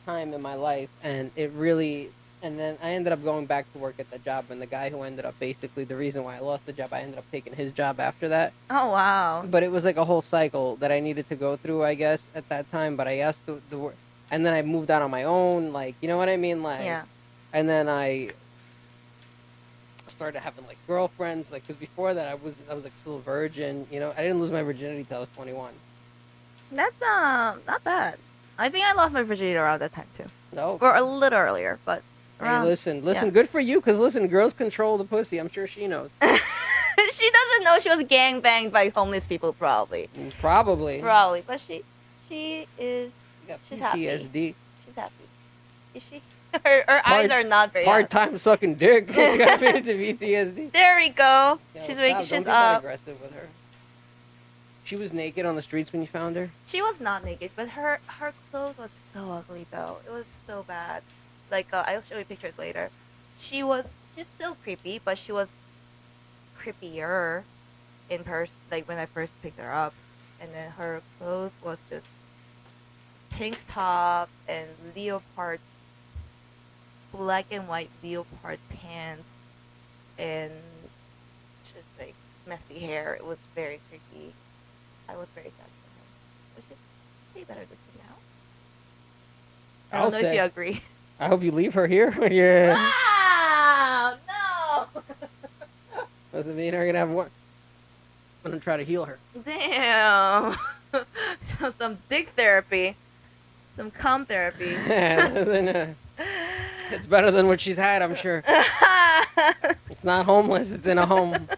[SPEAKER 1] time in my life, and it really. And then I ended up going back to work at the job, and the guy who ended up basically the reason why I lost the job, I ended up taking his job after that.
[SPEAKER 2] Oh wow.
[SPEAKER 1] But it was like a whole cycle that I needed to go through, I guess, at that time. But I asked and then I moved out on my own, like you know what I mean, like,
[SPEAKER 2] Yeah.
[SPEAKER 1] and then I started having like girlfriends, like because before that I was like still a virgin, I didn't lose my virginity till I was 21.
[SPEAKER 2] That's not bad. I think I lost my virginity around that time too,
[SPEAKER 1] No,
[SPEAKER 2] or a little earlier, but
[SPEAKER 1] hey,
[SPEAKER 2] around.
[SPEAKER 1] listen,
[SPEAKER 2] Yeah.
[SPEAKER 1] good for you, because listen, girls control the pussy. I'm sure she knows.
[SPEAKER 2] She doesn't know she was gang banged by homeless people, probably.
[SPEAKER 1] Probably.
[SPEAKER 2] Probably, but she is.
[SPEAKER 1] You got
[SPEAKER 2] She's happy.
[SPEAKER 1] PTSD.
[SPEAKER 2] She's happy. Is she? Her eyes are not very.
[SPEAKER 1] Hard time sucking dick. You got PTSD.
[SPEAKER 2] There we go.
[SPEAKER 1] Yo,
[SPEAKER 2] She's
[SPEAKER 1] stop.
[SPEAKER 2] waking.
[SPEAKER 1] Don't
[SPEAKER 2] She's
[SPEAKER 1] get that
[SPEAKER 2] up.
[SPEAKER 1] aggressive with her. She was naked on the streets when you found her.
[SPEAKER 2] She was not naked, but her clothes was so ugly though. It was so bad. Like I'll show you pictures later. She's still creepy, but she was creepier in person. Like when I first picked her up, and then her clothes was just pink top and leopard, black and white leopard pants, and just like messy hair. It was very creepy. I was very sad for her. Which is way better looking now. I
[SPEAKER 1] I'll
[SPEAKER 2] don't know if
[SPEAKER 1] say.
[SPEAKER 2] you agree.
[SPEAKER 1] I hope you leave her here. Yeah.
[SPEAKER 2] Wow! No!
[SPEAKER 1] Doesn't mean we're gonna have one. I'm gonna try to heal her.
[SPEAKER 2] Damn! Some dick therapy. Some cum therapy.
[SPEAKER 1] It's better than what she's had, I'm sure. It's not homeless. It's in a home.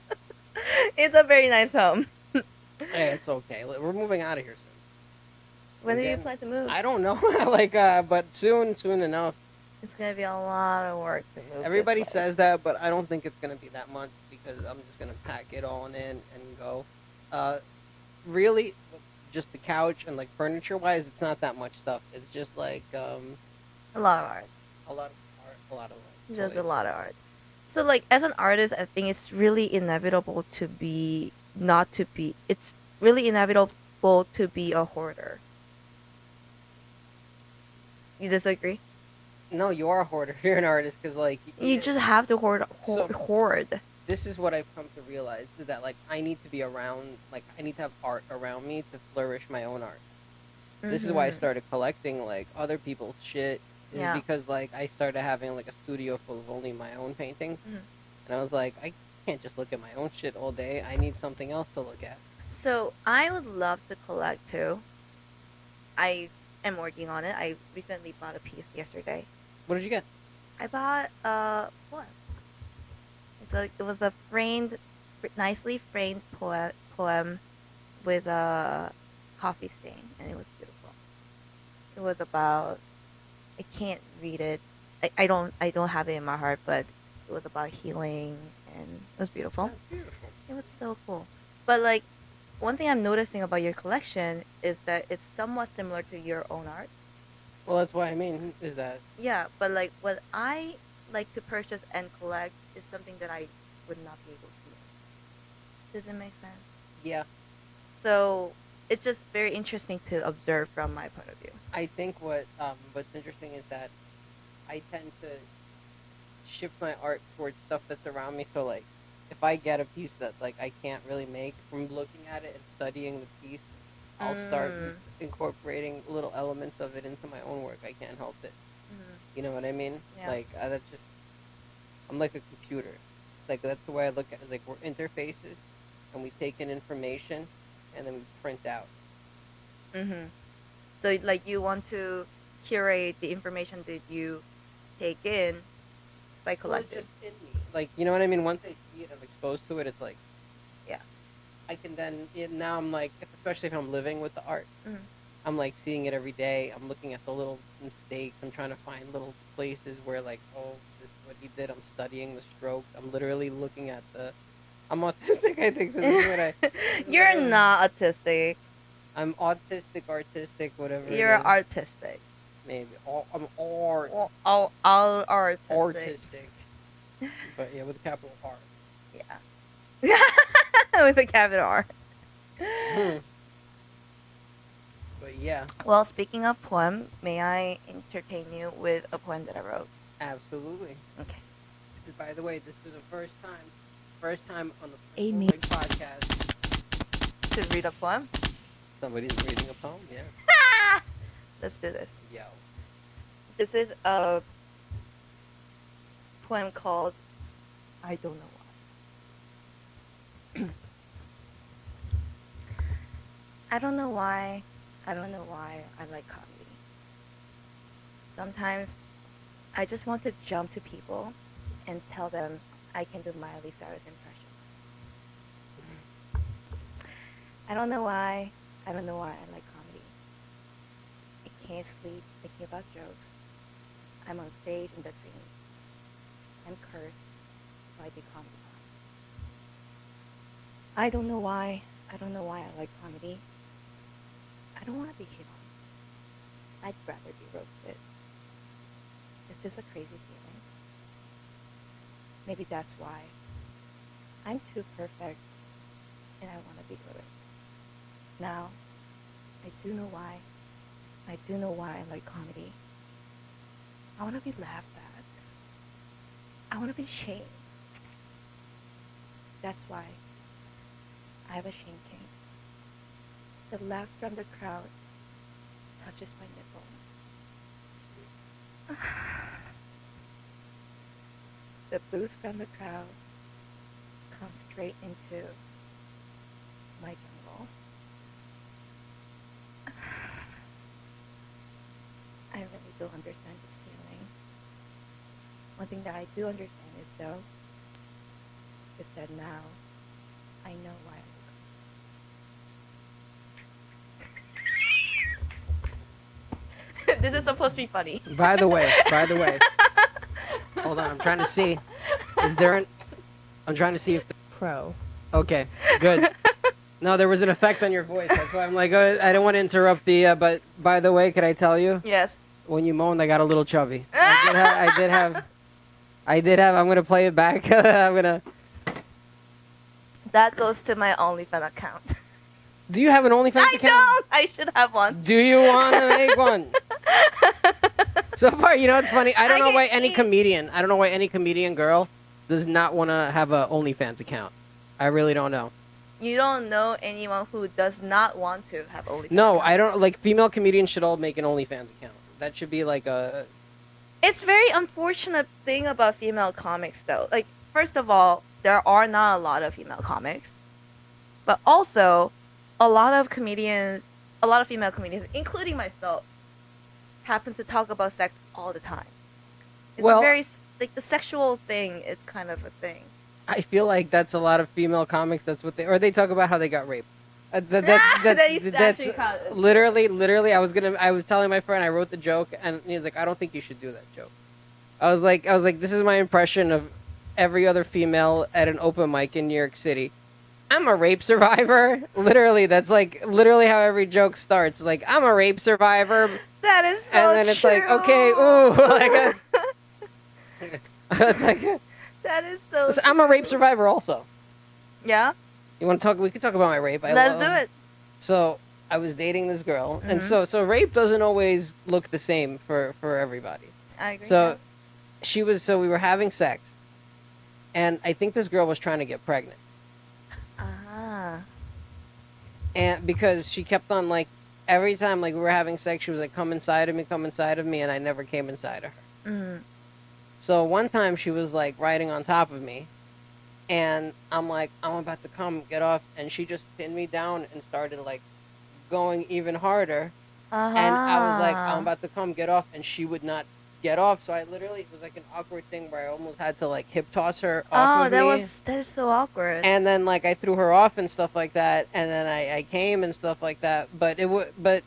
[SPEAKER 2] It's a very nice home.
[SPEAKER 1] Hey, it's okay. We're moving out of here soon.
[SPEAKER 2] When do you
[SPEAKER 1] Again,
[SPEAKER 2] plan to move?
[SPEAKER 1] I don't know. But soon enough.
[SPEAKER 2] It's gonna be a lot of work to move.
[SPEAKER 1] Everybody
[SPEAKER 2] this place.
[SPEAKER 1] says that, but I don't think it's gonna be that much, because I'm just gonna pack it all in and go. Really, just the couch and like furniture wise, it's not that much stuff. It's just like
[SPEAKER 2] A lot of art.
[SPEAKER 1] a lot of art, a lot of like,
[SPEAKER 2] Just a
[SPEAKER 1] toys.
[SPEAKER 2] lot of art. So like as an artist, I think it's really inevitable to be not to be. It's really inevitable to be a hoarder. You disagree?
[SPEAKER 1] No, you are a hoarder. You're an artist, because like
[SPEAKER 2] You just have to
[SPEAKER 1] So-
[SPEAKER 2] hoard.
[SPEAKER 1] this is what I've come to realize, is that like I need to be around, like I need to have art around me to flourish my own art. This is why I
[SPEAKER 2] Mhm.
[SPEAKER 1] started collecting like other people's shit. Is
[SPEAKER 2] Yeah.
[SPEAKER 1] because like I started having like a studio full of only my own paintings,
[SPEAKER 2] Mhm.
[SPEAKER 1] and I was like, I can't just look at my own shit all day. I need something else to look at.
[SPEAKER 2] So I would love to collect too. I am working on it. I recently bought a piece yesterday.
[SPEAKER 1] What did you get?
[SPEAKER 2] I bought what? It was a nicely framed poem with a coffee stain, and it was beautiful. It was about. I can't read it. I don't have it in my heart, but it was about healing, and it was beautiful.
[SPEAKER 1] That's beautiful.
[SPEAKER 2] It was so cool. But like, one thing I'm noticing about your collection is that it's somewhat similar to your own art.
[SPEAKER 1] Well, that's what I mean. Is that
[SPEAKER 2] Yeah, but like what I like to purchase and collect is something that I would not be able to do. Does it make sense?
[SPEAKER 1] yeah?
[SPEAKER 2] So it's just very interesting to observe from my point of view.
[SPEAKER 1] I think what's interesting is that I tend to shift my art towards stuff that's around me. So like, if I get a piece that like I can't really make, from looking at it and studying the piece, I'll start
[SPEAKER 2] Mm.
[SPEAKER 1] incorporating little elements of it into my own work. I can't help it. You know what I mean?
[SPEAKER 2] Yeah.
[SPEAKER 1] Like that's just, I'm like a computer. Like that's the way I look at it. Like we're interfaces, and we take in information, and then we print out.
[SPEAKER 2] Mhm. So like you want to curate the information that you take in by
[SPEAKER 1] Well, it's
[SPEAKER 2] collecting.
[SPEAKER 1] just in me. Like, you know what I mean? Once I see it, I'm exposed to it. It's like
[SPEAKER 2] Yeah.
[SPEAKER 1] I can then. Now I'm like, especially if I'm living with the art,
[SPEAKER 2] Mhm.
[SPEAKER 1] I'm like seeing it every day. I'm looking at the little mistakes. I'm trying to find little places where like, oh, this is what he did. I'm studying the strokes. I'm literally looking at the. I'm autistic, I think. So this is what I. This is
[SPEAKER 2] You're
[SPEAKER 1] literally.
[SPEAKER 2] not autistic.
[SPEAKER 1] I'm autistic, artistic, whatever it
[SPEAKER 2] You're
[SPEAKER 1] is.
[SPEAKER 2] artistic.
[SPEAKER 1] Maybe. I'm art
[SPEAKER 2] All artistic.
[SPEAKER 1] artistic. But yeah, with a capital R.
[SPEAKER 2] Yeah. With a capital R.
[SPEAKER 1] Hmm. But yeah,
[SPEAKER 2] Well, speaking of poem, may I entertain you with a poem that I wrote?
[SPEAKER 1] absolutely.
[SPEAKER 2] Okay.
[SPEAKER 1] By the way, this is the first time on the
[SPEAKER 2] Amy.
[SPEAKER 1] Way podcast,
[SPEAKER 2] To read a poem?
[SPEAKER 1] somebody's reading a poem. Yeah.
[SPEAKER 2] Let's do this.
[SPEAKER 1] Yo.
[SPEAKER 2] This is a poem called I Don't Know Why. I don't know why. I don't know why I like comedy. Sometimes I just want to jump to people and tell them I can do Miley Cyrus impression. I don't know why. I don't know why I like comedy. I can't sleep thinking about jokes. I'm on stage in the dreams. I'm cursed by the comedy line. I don't know why. I don't know why I like comedy. I don't want to be hit on. I'd rather be roasted. It's just a crazy feeling. Maybe that's why. I'm too perfect and I want to be good. Now, I do know why. I do know why I like comedy. I want to be laughed at. I want to be shamed. That's why I have a shame king. The laughs from the crowd touches my nipple. The booze from the crowd comes straight into my jungle. I really don't understand this feeling. One thing that I do understand is though, is that now I know why I look. This is supposed to be funny.
[SPEAKER 1] By the way, hold on. I'm trying to see. Is there an? I'm trying to see if.
[SPEAKER 2] Pro.
[SPEAKER 1] Okay, good. No, there was an effect on your voice. That's why I'm like, oh, I don't want to interrupt the. But by the way, could I tell you?
[SPEAKER 2] Yes.
[SPEAKER 1] When you moaned, I got a little chubby. I did have. I'm gonna play it back. I'm gonna.
[SPEAKER 2] That goes to my OnlyFans account.
[SPEAKER 1] Do you have an OnlyFans
[SPEAKER 2] I
[SPEAKER 1] account?
[SPEAKER 2] don't. I should have one.
[SPEAKER 1] Do you want to make one? So far, you know, it's funny. I don't know why any comedian girl does not want to have a OnlyFans account. I really don't know.
[SPEAKER 2] You don't know anyone who does not want to have OnlyFans.
[SPEAKER 1] No,
[SPEAKER 2] account.
[SPEAKER 1] I don't. Like, female comedians should all make an OnlyFans account. That should be like a.
[SPEAKER 2] It's very unfortunate thing about female comics, though. Like, first of all, there are not a lot of female comics, but also, a lot of female comedians, including myself, happen to talk about sex all the time. It's
[SPEAKER 1] Well-
[SPEAKER 2] very like the sexual thing is kind of a thing.
[SPEAKER 1] I feel like that's a lot of female comics. That's what they talk about how they got raped.
[SPEAKER 2] That is actually kind of-
[SPEAKER 1] Literally. I was telling my friend I wrote the joke, and he was like, "I don't think you should do that joke." I was like, this is my impression of every other female at an open mic in New York City. I'm a rape survivor. Literally, that's like literally how every joke starts. Like, I'm a rape survivor,
[SPEAKER 2] That is so
[SPEAKER 1] and then it's like,
[SPEAKER 2] true.
[SPEAKER 1] okay, ooh, like, it's like,
[SPEAKER 2] That is so.
[SPEAKER 1] listen, I'm a rape
[SPEAKER 2] true.
[SPEAKER 1] survivor also.
[SPEAKER 2] Yeah.
[SPEAKER 1] You want to talk? We could talk about my rape.
[SPEAKER 2] Let's do it.
[SPEAKER 1] So I was dating this girl, and
[SPEAKER 2] Mhm.
[SPEAKER 1] so rape doesn't always look the same for everybody.
[SPEAKER 2] I agree.
[SPEAKER 1] So we were having sex, and I think this girl was trying to get pregnant,
[SPEAKER 2] Ah.
[SPEAKER 1] and because she kept on like every time like we were having sex, she was like, come inside of me, and I never came inside of her.
[SPEAKER 2] Mm.
[SPEAKER 1] So one time she was like riding on top of me, and I'm like, I'm about to come, get off, and she just pinned me down and started like going even harder. and I was like, I'm
[SPEAKER 2] Uh-huh.
[SPEAKER 1] about to come, get off, and she would not get off. So I literally, it was like an awkward thing where I almost had to like hip toss her off
[SPEAKER 2] Oh,
[SPEAKER 1] of me,
[SPEAKER 2] that is so awkward.
[SPEAKER 1] and then like I threw her off and stuff like that, and then I came and stuff like that. But it would, but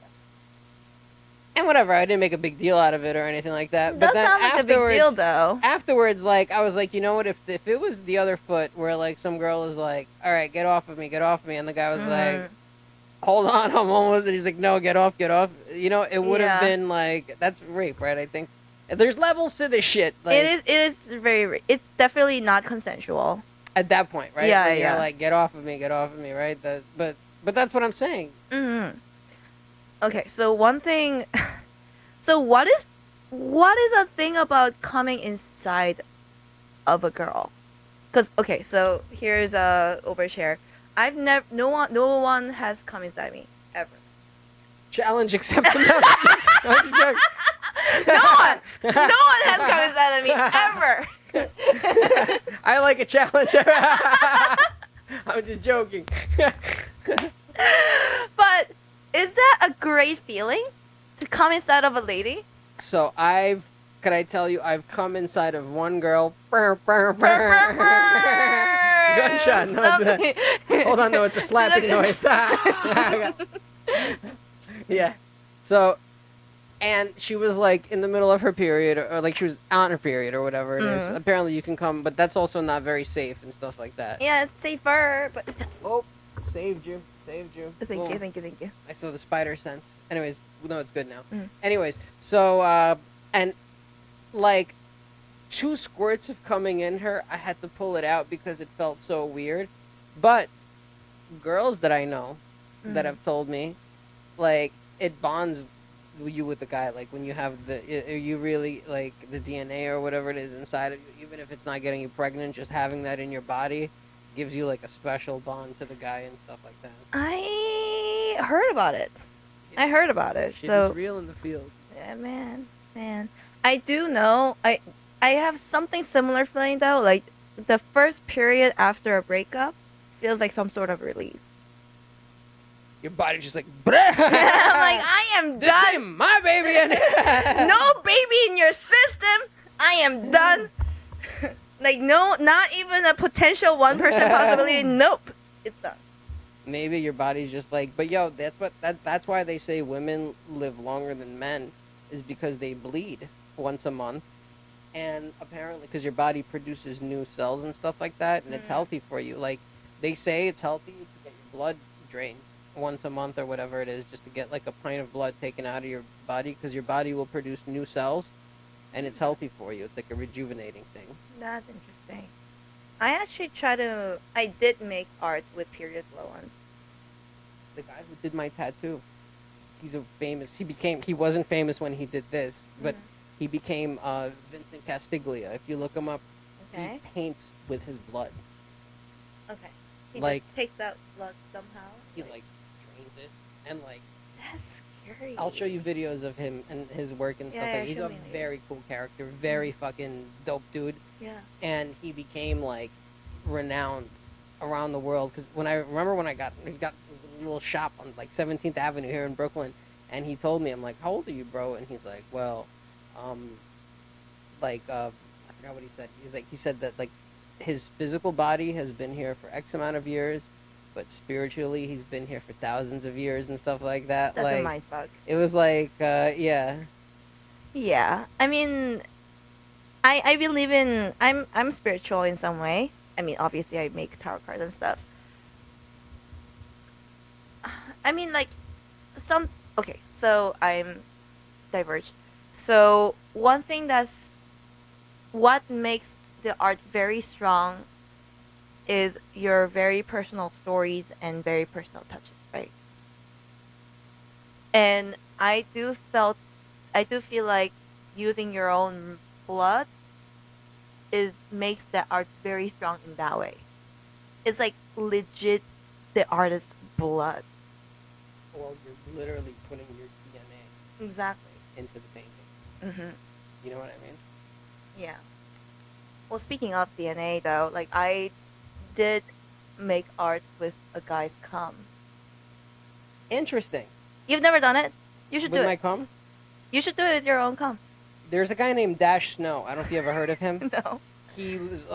[SPEAKER 1] and whatever, I didn't make a big deal out of it or anything like that.
[SPEAKER 2] It
[SPEAKER 1] But
[SPEAKER 2] does
[SPEAKER 1] then
[SPEAKER 2] sound like a big deal, though.
[SPEAKER 1] afterwards, like I was like, you know what? If it was the other foot where like some girl was like, all right, get off of me, and the guy was like,
[SPEAKER 2] Mm,
[SPEAKER 1] hold on, I'm almost, and he's like, no, get off, get off. You know, it would have
[SPEAKER 2] yeah.
[SPEAKER 1] been like that's rape, right? I think there's levels to this shit.
[SPEAKER 2] It
[SPEAKER 1] Like
[SPEAKER 2] is. It is it's definitely not consensual.
[SPEAKER 1] at that point, right?
[SPEAKER 2] Yeah,
[SPEAKER 1] When you're
[SPEAKER 2] yeah.
[SPEAKER 1] like, get off of me, right? But that's what I'm saying.
[SPEAKER 2] Mm. Okay, so one thing. So what is a thing about coming inside of a girl? Because okay, so here's a overshare. I've never no one has come inside me ever.
[SPEAKER 1] Challenge accepted. No, I'm just joking.
[SPEAKER 2] No one has come inside of me ever.
[SPEAKER 1] I like a challenge. I'm just joking.
[SPEAKER 2] But is that a great feeling to come inside of a lady?
[SPEAKER 1] So can I tell you, I've come inside of one girl. Gunshot. No, hold on, no, it's a slapping noise. Yeah. So, and she was like in the middle of her period, or like she was on her period, or whatever it is. Apparently, you can come, but that's also not very safe and stuff like that.
[SPEAKER 2] Yeah, it's safer, but
[SPEAKER 1] Oh, saved you. Saved you.
[SPEAKER 2] thank
[SPEAKER 1] Boom.
[SPEAKER 2] you, thank you, thank you.
[SPEAKER 1] I saw the spider sense. Anyways, no, it's good now.
[SPEAKER 2] Mm.
[SPEAKER 1] Anyways, so and like 2 squirts of coming in her, I had to pull it out because it felt so weird. But girls that I know that have told me, like it bonds you with the guy. Like when you have you really like the DNA or whatever it is inside of you, even if it's not getting you pregnant, just having that in your body gives you like a special bond to the guy and stuff like that.
[SPEAKER 2] I heard about it. I heard about it.
[SPEAKER 1] Shit
[SPEAKER 2] So
[SPEAKER 1] is real in the field.
[SPEAKER 2] yeah, man. I do know. I have something similar feeling though. Like the first period after a breakup feels like some sort of release.
[SPEAKER 1] Your body's just like,
[SPEAKER 2] I'm like I am
[SPEAKER 1] this
[SPEAKER 2] done.
[SPEAKER 1] ain't my baby.
[SPEAKER 2] No baby in your system. I am done. Like no, not even a potential 1% possibility. Nope, it's done.
[SPEAKER 1] Maybe your body's just like, but yo, that's why they say women live longer than men, is because they bleed once a month, and apparently because your body produces new cells and stuff like that, and it's healthy for you. Like they say it's healthy to get your blood drained once a month or whatever it is, just to get like a pint of blood taken out of your body, because your body will produce new cells, and it's healthy for you. It's like a rejuvenating thing.
[SPEAKER 2] That's interesting. I did make art with period blow ons.
[SPEAKER 1] The guy who did my tattoo, he wasn't famous when he did this, but he became Vincent Castiglia. If you look him up,
[SPEAKER 2] Okay.
[SPEAKER 1] he paints with his blood.
[SPEAKER 2] Okay. He
[SPEAKER 1] Like-
[SPEAKER 2] just takes out blood somehow.
[SPEAKER 1] He like trains it, and like
[SPEAKER 2] That's scary.
[SPEAKER 1] I'll show you videos of him and his work and stuff.
[SPEAKER 2] Yeah,
[SPEAKER 1] Like he's
[SPEAKER 2] show
[SPEAKER 1] a
[SPEAKER 2] me later.
[SPEAKER 1] very cool character, very fucking dope dude,
[SPEAKER 2] Yeah.
[SPEAKER 1] and he became like renowned around the world. Because when I got he got a little shop on like 17th Avenue here in Brooklyn, and he told me, I'm like, how old are you, bro? And he's like, well, I forgot what he said. He said that like his physical body has been here for X amount of years, but spiritually he's been here for thousands of years and stuff like that.
[SPEAKER 2] That's
[SPEAKER 1] like
[SPEAKER 2] a mind fuck.
[SPEAKER 1] it was like yeah.
[SPEAKER 2] Yeah. I mean, I believe in I'm spiritual in some way. I mean, obviously I make tarot cards and stuff. I mean, like some okay. So I'm diverged. So one thing that's what makes the art very strong is your very personal stories and very personal touches, right? And I do feel like using your own blood makes the art very strong in that way. It's like legit the artist's blood.
[SPEAKER 1] Well, you're literally putting your DNA
[SPEAKER 2] Exactly.
[SPEAKER 1] into the paintings.
[SPEAKER 2] Mhm.
[SPEAKER 1] You know what I mean?
[SPEAKER 2] Yeah. Well, speaking of DNA though, like I did make art with a guy's cum.
[SPEAKER 1] Interesting.
[SPEAKER 2] You've never done it? You should
[SPEAKER 1] with
[SPEAKER 2] do
[SPEAKER 1] my
[SPEAKER 2] it.
[SPEAKER 1] cum.
[SPEAKER 2] You should do it with your own cum.
[SPEAKER 1] There's a guy named Dash Snow. I don't know if you ever heard of him.
[SPEAKER 2] No.
[SPEAKER 1] He was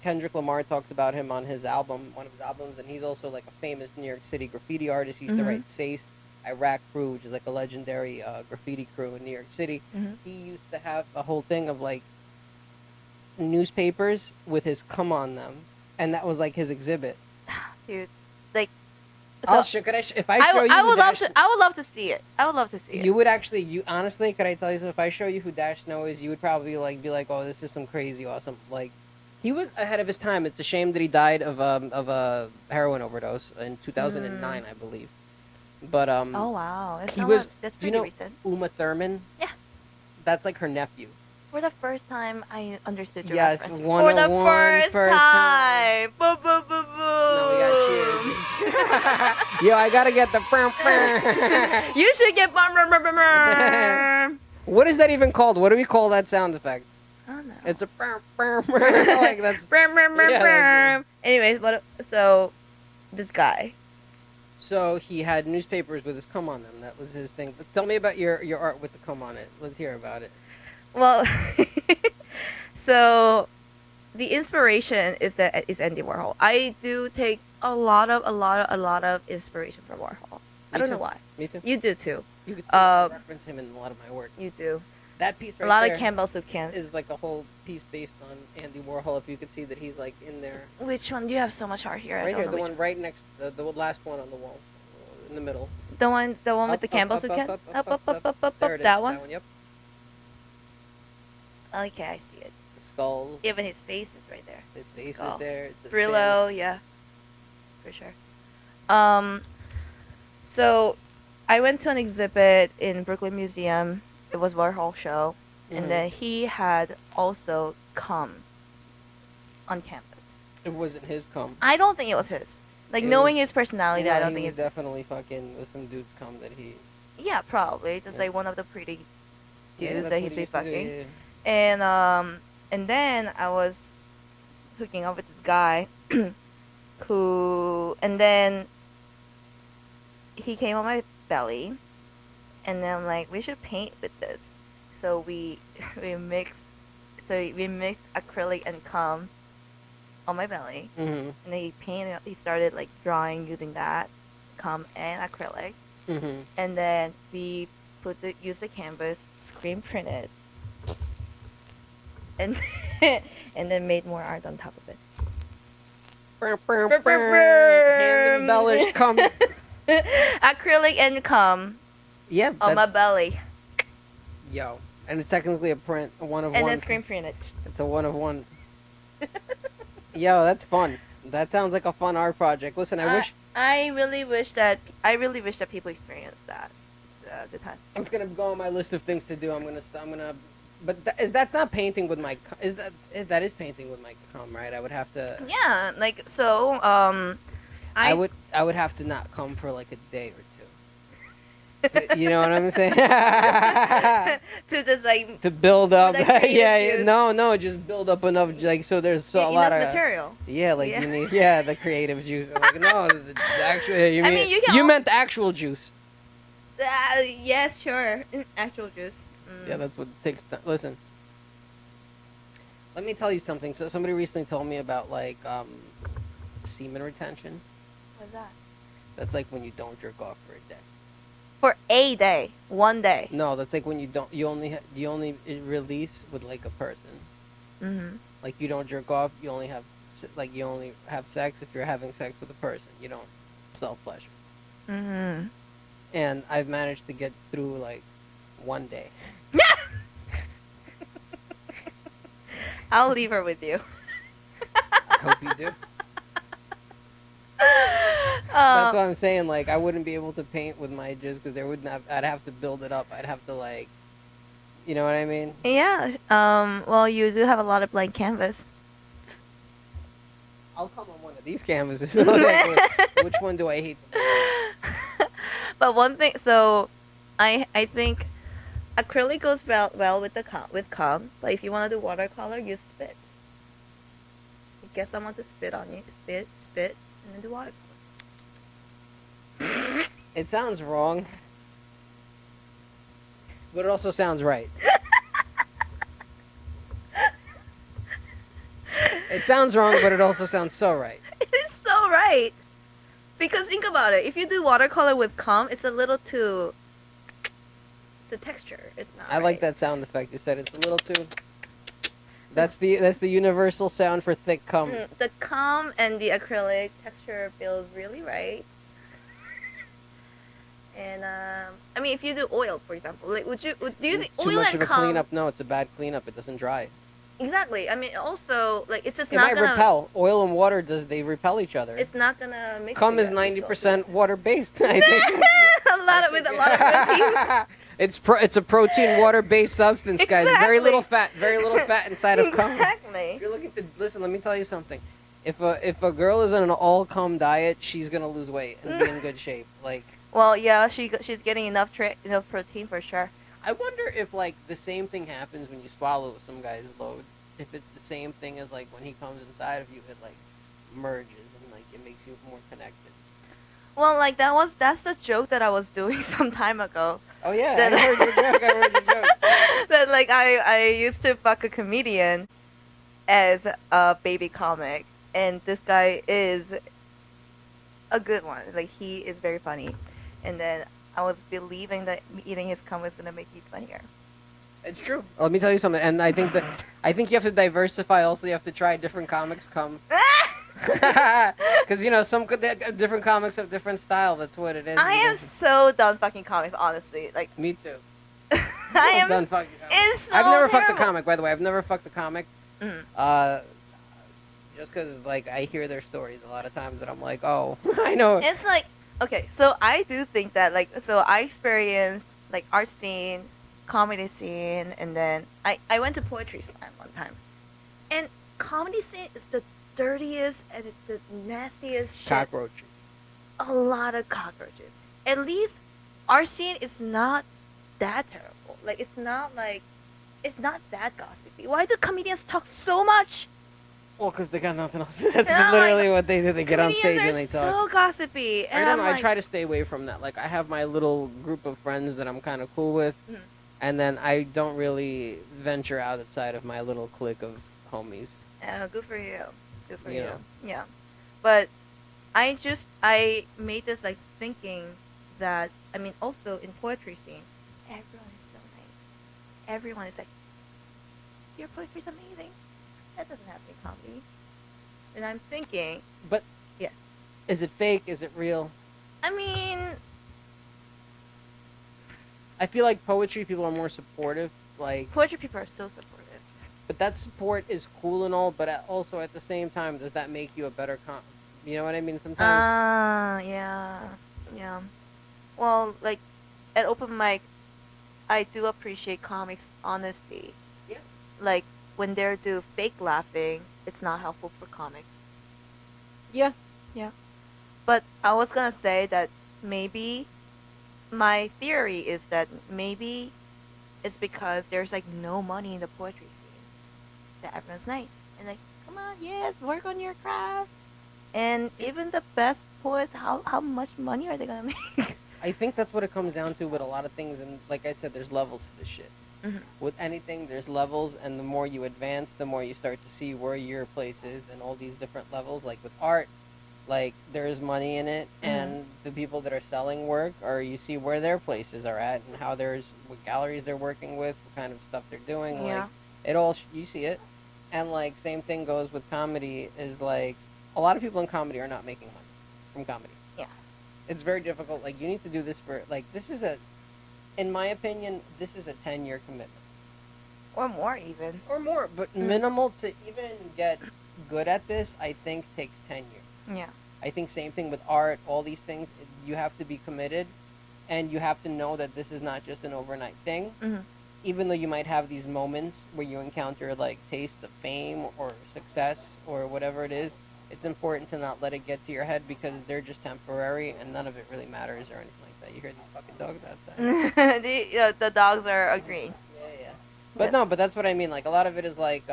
[SPEAKER 1] Kendrick Lamar talks about him on his album, one of his albums, and he's also like a famous New York City graffiti artist. He used to write Sace, Iraq Crew, which is like a legendary graffiti crew in New York City. He used to have a whole thing of like newspapers with his cum on them, and that was like his exhibit.
[SPEAKER 2] Dude, like.
[SPEAKER 1] I'll
[SPEAKER 2] So,
[SPEAKER 1] show. If I show you,
[SPEAKER 2] I would
[SPEAKER 1] who
[SPEAKER 2] love
[SPEAKER 1] Dash,
[SPEAKER 2] to. I would love to see it. I would love to see it.
[SPEAKER 1] you would actually. You honestly, could I tell you something? If I show you who Dash Snow is, you would probably like be like, "Oh, this is some crazy awesome." Like, he was ahead of his time. It's a shame that he died of a heroin overdose in 2009, I believe. But
[SPEAKER 2] Oh wow,
[SPEAKER 1] he was.
[SPEAKER 2] That's
[SPEAKER 1] Do you
[SPEAKER 2] pretty
[SPEAKER 1] know
[SPEAKER 2] recent.
[SPEAKER 1] Uma Thurman?
[SPEAKER 2] Yeah.
[SPEAKER 1] That's like her nephew.
[SPEAKER 2] For the first time, I understood your
[SPEAKER 1] Yes,
[SPEAKER 2] reference.
[SPEAKER 1] 101
[SPEAKER 2] For the first time. Boo, boo, boo, boo.
[SPEAKER 1] No, we got cheers. Yo, I gotta get the.
[SPEAKER 2] You should get.
[SPEAKER 1] What is that even called? What do we call that sound effect?
[SPEAKER 2] I don't know.
[SPEAKER 1] It's a like that's. Yeah, that's
[SPEAKER 2] Anyways, so this guy.
[SPEAKER 1] So he had newspapers with his cum on them. That was his thing. But tell me about your art with the cum on it. Let's hear about it.
[SPEAKER 2] Well, so the inspiration is Andy Warhol. I do take a lot of inspiration from Warhol. I don't know why.
[SPEAKER 1] Me too.
[SPEAKER 2] You do too.
[SPEAKER 1] You could reference him in a lot of my work.
[SPEAKER 2] You do.
[SPEAKER 1] That piece right
[SPEAKER 2] A lot
[SPEAKER 1] there
[SPEAKER 2] of Campbell soup cans.
[SPEAKER 1] is like a whole piece based on Andy Warhol. If you could see that he's like in there.
[SPEAKER 2] Which one? You have so much art here.
[SPEAKER 1] Right here, the one right next, the last one on the wall, in the middle.
[SPEAKER 2] The one with the Campbell soup can. Up.
[SPEAKER 1] There it is.
[SPEAKER 2] That one.
[SPEAKER 1] Yep.
[SPEAKER 2] Okay, I see it.
[SPEAKER 1] The skull.
[SPEAKER 2] Even his face is right there.
[SPEAKER 1] His face
[SPEAKER 2] skull.
[SPEAKER 1] is there. It's his
[SPEAKER 2] Brillo, yeah, for sure. So I went to an exhibit in Brooklyn Museum. It was Warhol show, and then he had also cum on canvas.
[SPEAKER 1] It wasn't his cum.
[SPEAKER 2] I don't think it was his. Like
[SPEAKER 1] It
[SPEAKER 2] knowing
[SPEAKER 1] was-
[SPEAKER 2] his personality, I don't think it's.
[SPEAKER 1] definitely fucking with some dude's cum that he.
[SPEAKER 2] Yeah, probably just
[SPEAKER 1] Yeah.
[SPEAKER 2] like one of the pretty
[SPEAKER 1] Yeah,
[SPEAKER 2] dudes
[SPEAKER 1] that's
[SPEAKER 2] that
[SPEAKER 1] what
[SPEAKER 2] he's
[SPEAKER 1] he
[SPEAKER 2] been
[SPEAKER 1] used to do,
[SPEAKER 2] fucking.
[SPEAKER 1] yeah.
[SPEAKER 2] And then I was hooking up with this guy who, and then he came on my belly, and then I'm like, we should paint with this. So we mixed acrylic and cum on my belly,
[SPEAKER 1] Mm-hmm.
[SPEAKER 2] and then he started like drawing using that cum and acrylic,
[SPEAKER 1] Mm-hmm.
[SPEAKER 2] and then we use the canvas, screen printed, and and then made more art on top of it.
[SPEAKER 1] Hand embellished cum.
[SPEAKER 2] Acrylic and cum
[SPEAKER 1] Yeah.
[SPEAKER 2] on my
[SPEAKER 1] that's-
[SPEAKER 2] belly,
[SPEAKER 1] Yo. And it's technically a print, a one of
[SPEAKER 2] and
[SPEAKER 1] one.
[SPEAKER 2] then screen printed.
[SPEAKER 1] It's a one of one. Yo, that's fun. That sounds like a fun art project. Listen,
[SPEAKER 2] I really wish that people experience that. It's a good time.
[SPEAKER 1] it's gonna go on my list of things to do. I'm gonna. But that's not painting with my. That is painting with my cum, right? I would have to.
[SPEAKER 2] Yeah, like so.
[SPEAKER 1] I would have to not come for like a day or two. You know what I'm saying?
[SPEAKER 2] to just like
[SPEAKER 1] To build up,
[SPEAKER 2] With that creative
[SPEAKER 1] yeah.
[SPEAKER 2] juice.
[SPEAKER 1] No, just build up enough, like so. There's a
[SPEAKER 2] enough
[SPEAKER 1] lot of
[SPEAKER 2] material.
[SPEAKER 1] Yeah, like
[SPEAKER 2] Yeah.
[SPEAKER 1] you need, the creative juice. I'm like, no, the actual. You
[SPEAKER 2] I
[SPEAKER 1] mean
[SPEAKER 2] mean, you can
[SPEAKER 1] you
[SPEAKER 2] al-
[SPEAKER 1] meant the actual juice?
[SPEAKER 2] Yes, sure. Actual juice.
[SPEAKER 1] Yeah, that's what takes. Listen, let me tell you something. So somebody recently told me about like semen retention.
[SPEAKER 2] What's that?
[SPEAKER 1] That's like when you don't jerk off for a day.
[SPEAKER 2] For a day, 1 day.
[SPEAKER 1] No, that's like when you don't. You only release with like a person.
[SPEAKER 2] Mm-hmm.
[SPEAKER 1] Like you don't jerk off. You only have sex if you're having sex with a person. You don't self pleasure.
[SPEAKER 2] Mm-hmm.
[SPEAKER 1] And I've managed to get through like 1 day.
[SPEAKER 2] I'll leave her with you.
[SPEAKER 1] I hope you do. That's what I'm saying. Like I wouldn't be able to paint with my jizz because there wouldn't have. I'd have to build it up. I'd have to like, you know what I mean?
[SPEAKER 2] Yeah. Well, you do have a lot of blank canvas.
[SPEAKER 1] I'll come on one of these canvases. Which one do I hate the most?
[SPEAKER 2] But one thing, so I think acrylic goes well with cum. But if you want to do watercolor, use spit. You get someone to spit on you, spit, and then do watercolor.
[SPEAKER 1] It sounds wrong. But it also sounds right. It sounds wrong, but it also sounds so right.
[SPEAKER 2] It is so right. Because think about it. If you do watercolor with calm, it's a little too. The texture is not.
[SPEAKER 1] I like
[SPEAKER 2] right.
[SPEAKER 1] that sound effect. You said it's a little too. That's the universal sound for thick cum.
[SPEAKER 2] The calm and the acrylic texture feels really right. And I mean, if you do oil, for example, like do you think
[SPEAKER 1] Too
[SPEAKER 2] oil
[SPEAKER 1] much
[SPEAKER 2] and
[SPEAKER 1] of a
[SPEAKER 2] calm?
[SPEAKER 1] cleanup? No, it's a bad cleanup. It doesn't dry.
[SPEAKER 2] Exactly. I mean, also like it's just
[SPEAKER 1] It
[SPEAKER 2] not
[SPEAKER 1] might
[SPEAKER 2] gonna
[SPEAKER 1] repel. Oil and water they repel each other?
[SPEAKER 2] It's not gonna mix.
[SPEAKER 1] Cum is
[SPEAKER 2] together,
[SPEAKER 1] 90% water based. I think.
[SPEAKER 2] a lot of with a lot of protein.
[SPEAKER 1] It's a protein water based substance, guys. Very little fat. Very little fat inside of cum.
[SPEAKER 2] Exactly.
[SPEAKER 1] If you're looking to listen, let me tell you something. If a girl is on an all cum diet, she's gonna lose weight and be in good shape. Like.
[SPEAKER 2] Well, yeah, she's getting enough protein for sure.
[SPEAKER 1] I wonder if like the same thing happens when you swallow some guy's load. If it's the same thing as like when he comes inside of you, it like merges and like it makes you more connected.
[SPEAKER 2] Well, like that's the joke that I was doing some time ago.
[SPEAKER 1] Oh yeah, I heard your joke. I heard your joke.
[SPEAKER 2] That like I used to fuck a comedian as a baby comic, and this guy is a good one. Like he is very funny, and then I was believing that eating his cum was gonna make you funnier.
[SPEAKER 1] It's true. Let me tell you something, and I think you have to diversify. Also, you have to try different comics cum. Because some different comics have different style. That's what it is.
[SPEAKER 2] I am so done fucking comics, honestly. Like
[SPEAKER 1] me too.
[SPEAKER 2] I am
[SPEAKER 1] done fucking comics.
[SPEAKER 2] It's so
[SPEAKER 1] I've never
[SPEAKER 2] terrible.
[SPEAKER 1] fucked a comic, by the way. I've never fucked a comic.
[SPEAKER 2] Mm.
[SPEAKER 1] Just because like I hear their stories a lot of times, and I'm like, oh, I know.
[SPEAKER 2] It's like okay, so I do think that so I experienced like art scene, comedy scene, and then I went to poetry slam one time, and comedy scene is the dirtiest and it's the nastiest shit.
[SPEAKER 1] Cockroaches.
[SPEAKER 2] A lot of cockroaches. At least our scene is not that terrible. Like it's not that gossipy. Why do comedians talk so much?
[SPEAKER 1] Well, because they got nothing else. That's
[SPEAKER 2] Oh
[SPEAKER 1] literally what they do. They get on stage and they talk.
[SPEAKER 2] So gossipy. And
[SPEAKER 1] I don't know.
[SPEAKER 2] I'm
[SPEAKER 1] I try to stay away from that. Like I have my little group of friends that I'm kind of cool with, and then I don't really venture outside of my little clique of homies.
[SPEAKER 2] Good for you. Good for
[SPEAKER 1] You
[SPEAKER 2] you.
[SPEAKER 1] know.
[SPEAKER 2] Yeah. But I made this like thinking that I mean also in poetry scene, everyone is so nice. Everyone is like, your poetry's amazing. That doesn't happen in comedy. And I'm thinking,
[SPEAKER 1] But
[SPEAKER 2] yes.
[SPEAKER 1] is it fake? Is it real?
[SPEAKER 2] I mean,
[SPEAKER 1] I feel like poetry people are more supportive. Like,
[SPEAKER 2] poetry people are so supportive.
[SPEAKER 1] but that support is cool and all. But also at the same time, does that make you a better You know what I mean? Sometimes.
[SPEAKER 2] Yeah. Well, like at open mic, I do appreciate comics' honesty.
[SPEAKER 1] Yeah.
[SPEAKER 2] Like when they do fake laughing, it's not helpful for comics.
[SPEAKER 1] Yeah.
[SPEAKER 2] Yeah. But I was gonna say that maybe my theory is that maybe it's because there's like no money in the poetry scene. That everyone's nice and like, come on, yes, work on your craft. And even the best poets, how much money are they gonna make?
[SPEAKER 1] I think that's what it comes down to with a lot of things. And like I said, there's levels to this shit.
[SPEAKER 2] Mm-hmm.
[SPEAKER 1] With anything, there's levels, and the more you advance, the more you start to see where your place is and all these different levels. Like with art, like there's money in it, and the people that are selling work, or you see where their places are at and how what galleries they're working with, what kind of stuff they're doing.
[SPEAKER 2] Yeah.
[SPEAKER 1] Like it all, you see it. And like same thing goes with comedy. Is like a lot of people in comedy are not making money from comedy.
[SPEAKER 2] Yeah.
[SPEAKER 1] It's very difficult. Like you need to do this for like this is in my opinion, this is a 10-year commitment.
[SPEAKER 2] Or more even.
[SPEAKER 1] Or more, but minimal to even get good at this, I think takes 10 years.
[SPEAKER 2] Yeah.
[SPEAKER 1] I think same thing with art, all these things, you have to be committed and you have to know that this is not just an overnight thing.
[SPEAKER 2] Mm-hmm.
[SPEAKER 1] Even though you might have these moments where you encounter like tastes of fame or success or whatever it is, it's important to not let it get to your head because they're just temporary and none of it really matters or anything like that. You hear these fucking dogs outside.
[SPEAKER 2] the dogs are agreeing.
[SPEAKER 1] Yeah. But no, but that's what I mean. Like a lot of it is like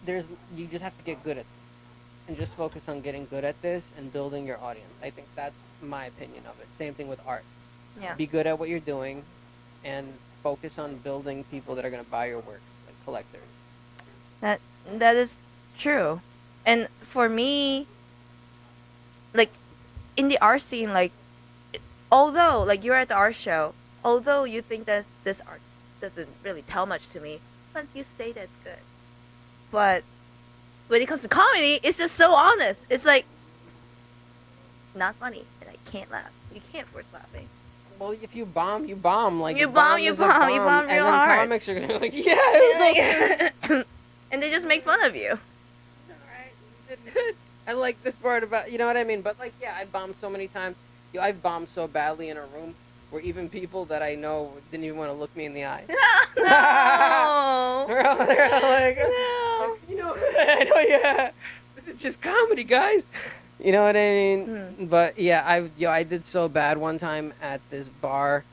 [SPEAKER 1] you just have to get good at this and just focus on getting good at this and building your audience. I think that's my opinion of it. Same thing with art.
[SPEAKER 2] Yeah.
[SPEAKER 1] Be good at what you're doing, and focus on building people that are gonna buy your work, like collectors.
[SPEAKER 2] That that is true. And for me, like in the art scene, like although like you're at the art show, although you think that this art doesn't really tell much to me, but you say that's good. But when it comes to comedy, it's just so honest. It's like not funny, and I can't laugh. You can't force laughing.
[SPEAKER 1] Well, if you bomb, you bomb. Like
[SPEAKER 2] You
[SPEAKER 1] a
[SPEAKER 2] bomb,
[SPEAKER 1] bomb
[SPEAKER 2] you
[SPEAKER 1] is a
[SPEAKER 2] bomb, you
[SPEAKER 1] bomb,
[SPEAKER 2] bomb
[SPEAKER 1] and
[SPEAKER 2] real
[SPEAKER 1] then
[SPEAKER 2] hard.
[SPEAKER 1] comics are gonna be like, yeah, it was so
[SPEAKER 2] And they just make fun of you.
[SPEAKER 1] alright, you did good. I like this part about, you know what I mean? But like, yeah, I bombed so many times. Yo, I've bombed so badly in a room where even people that I know didn't even want to look me in the eye.
[SPEAKER 2] No.
[SPEAKER 1] They're all like,
[SPEAKER 2] No.
[SPEAKER 1] you know, I know, yeah. This is just comedy, guys. You know what I mean? But yeah, I did so bad one time at this bar,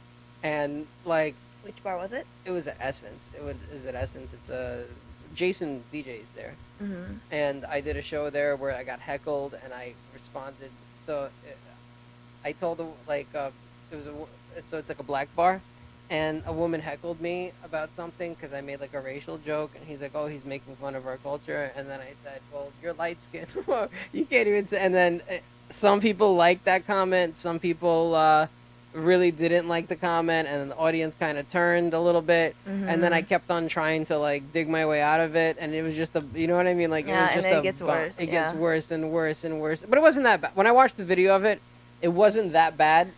[SPEAKER 1] and like
[SPEAKER 2] Which bar was it?
[SPEAKER 1] it was at Essence. Is at Essence. It's a Jason DJ's there,
[SPEAKER 2] Mm-hmm.
[SPEAKER 1] and I did a show there where I got heckled, and I responded. So I told her like it was so it's like a black bar, and a woman heckled me about something because I made like a racial joke, and he's like, "Oh, he's making fun of our culture," and then I said, "Well, you're light skinned, you can't even say." And then some people liked that comment, some people really didn't like the comment, and then the audience kind of turned a little bit, and then I kept on trying to like dig my way out of it, and it was just a, you know what I mean, like
[SPEAKER 2] Yeah,
[SPEAKER 1] it was
[SPEAKER 2] and
[SPEAKER 1] just
[SPEAKER 2] then
[SPEAKER 1] a
[SPEAKER 2] it gets worse,
[SPEAKER 1] It gets
[SPEAKER 2] yeah.
[SPEAKER 1] worse and worse and worse, but it wasn't that bad. When I watched the video of it, it wasn't that bad.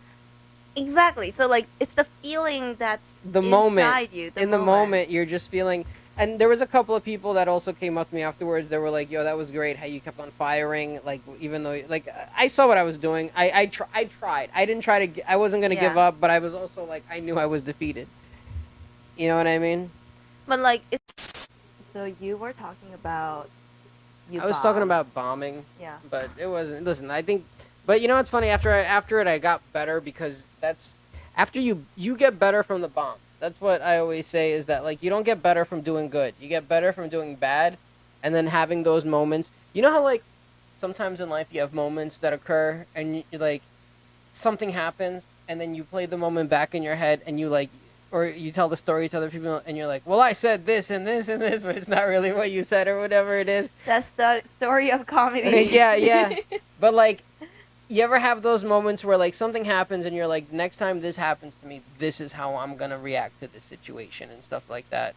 [SPEAKER 2] Exactly. So like it's the feeling that's
[SPEAKER 1] The
[SPEAKER 2] inside
[SPEAKER 1] moment
[SPEAKER 2] you.
[SPEAKER 1] in the moment you're just feeling, and there was a couple of people that also came up to me afterwards that were like, yo, that was great how you kept on firing, like even though like I saw what I was doing. I tried. I didn't try to I wasn't going to give
[SPEAKER 2] Yeah.
[SPEAKER 1] up, but I was also like, I knew I was defeated. You know what I mean?
[SPEAKER 2] But like it's so you were talking about you
[SPEAKER 1] I was talking
[SPEAKER 2] bombed.
[SPEAKER 1] about bombing,
[SPEAKER 2] Yeah.
[SPEAKER 1] but it wasn't. Listen, I think, but you know what's funny? After it, I got better because that's after you get better from the bomb. That's what I always say is that like you don't get better from doing good. You get better from doing bad, and then having those moments. You know how like sometimes in life you have moments that occur and you like something happens and then you play the moment back in your head and you like or you tell the story to other people and you're like, well, I said this and this and this, but it's not really what you said or whatever it is.
[SPEAKER 2] That's the story of comedy.
[SPEAKER 1] Yeah, yeah. But like, you ever have those moments where like something happens and you're like, next time this happens to me, this is how I'm gonna react to this situation and stuff like that.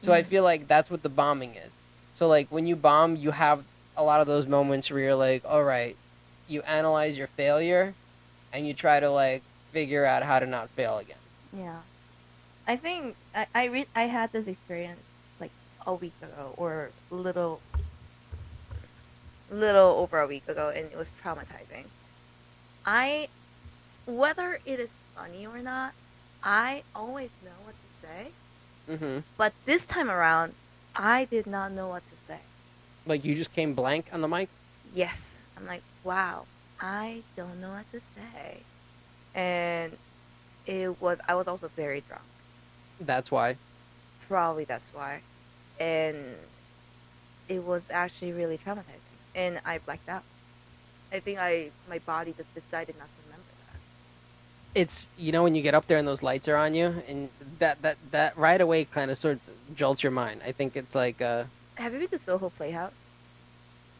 [SPEAKER 1] So I feel like that's what the bombing is. So like when you bomb, you have a lot of those moments where you're like, all right, you analyze your failure and you try to like figure out how to not fail again.
[SPEAKER 2] Yeah. I think I had this experience like a week ago or little over a week ago, and it was traumatizing. I whether it is funny or not, I always know what to say,
[SPEAKER 1] Mm-hmm.
[SPEAKER 2] but this time around, I did not know what to say.
[SPEAKER 1] Like you just came blank on the mic.
[SPEAKER 2] Yes, I'm like, wow, I don't know what to say, and I was also very drunk.
[SPEAKER 1] That's why.
[SPEAKER 2] Probably that's why, and it was actually really traumatizing, and I blacked out. I think my body just decided not to remember that.
[SPEAKER 1] It's, you know, when you get up there and those lights are on you and that right away kind of sort of jolts your mind. I think it's like
[SPEAKER 2] Have you been to Soho Playhouse?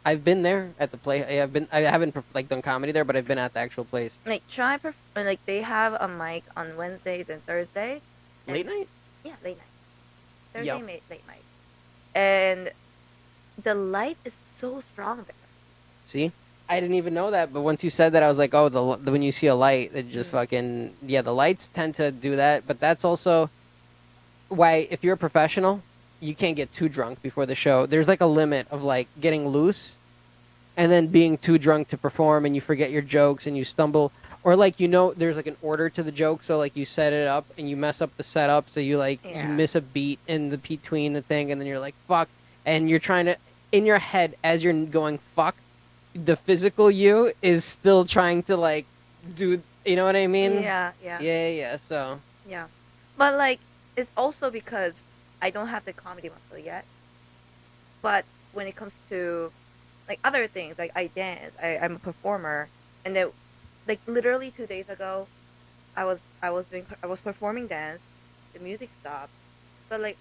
[SPEAKER 1] I've been there at the play. I haven't like done comedy there, but I've been at the actual place.
[SPEAKER 2] Like like they have a mic on Wednesdays and Thursdays. And,
[SPEAKER 1] Late night?
[SPEAKER 2] Yeah, late night. Thursday
[SPEAKER 1] Yo.
[SPEAKER 2] late night, and the light is so strong there.
[SPEAKER 1] See? I didn't even know that, but once you said that I was like, "Oh, when you see a light, it just fucking yeah, the lights tend to do that, but that's also why if you're a professional, you can't get too drunk before the show. There's like a limit of like getting loose and then being too drunk to perform and you forget your jokes and you stumble or like you know there's like an order to the joke, so like you set it up and you mess up the setup, so you like you miss a beat in the between the thing and then you're like fuck, and you're trying to in your head as you're going fuck, the physical you is still trying to like do, you know what I mean? Yeah, so
[SPEAKER 2] Yeah, but like it's also because I don't have the comedy muscle yet. But when it comes to like other things, like I dance, I'm a performer, and then like literally 2 days ago, I was performing dance. The music stopped, but like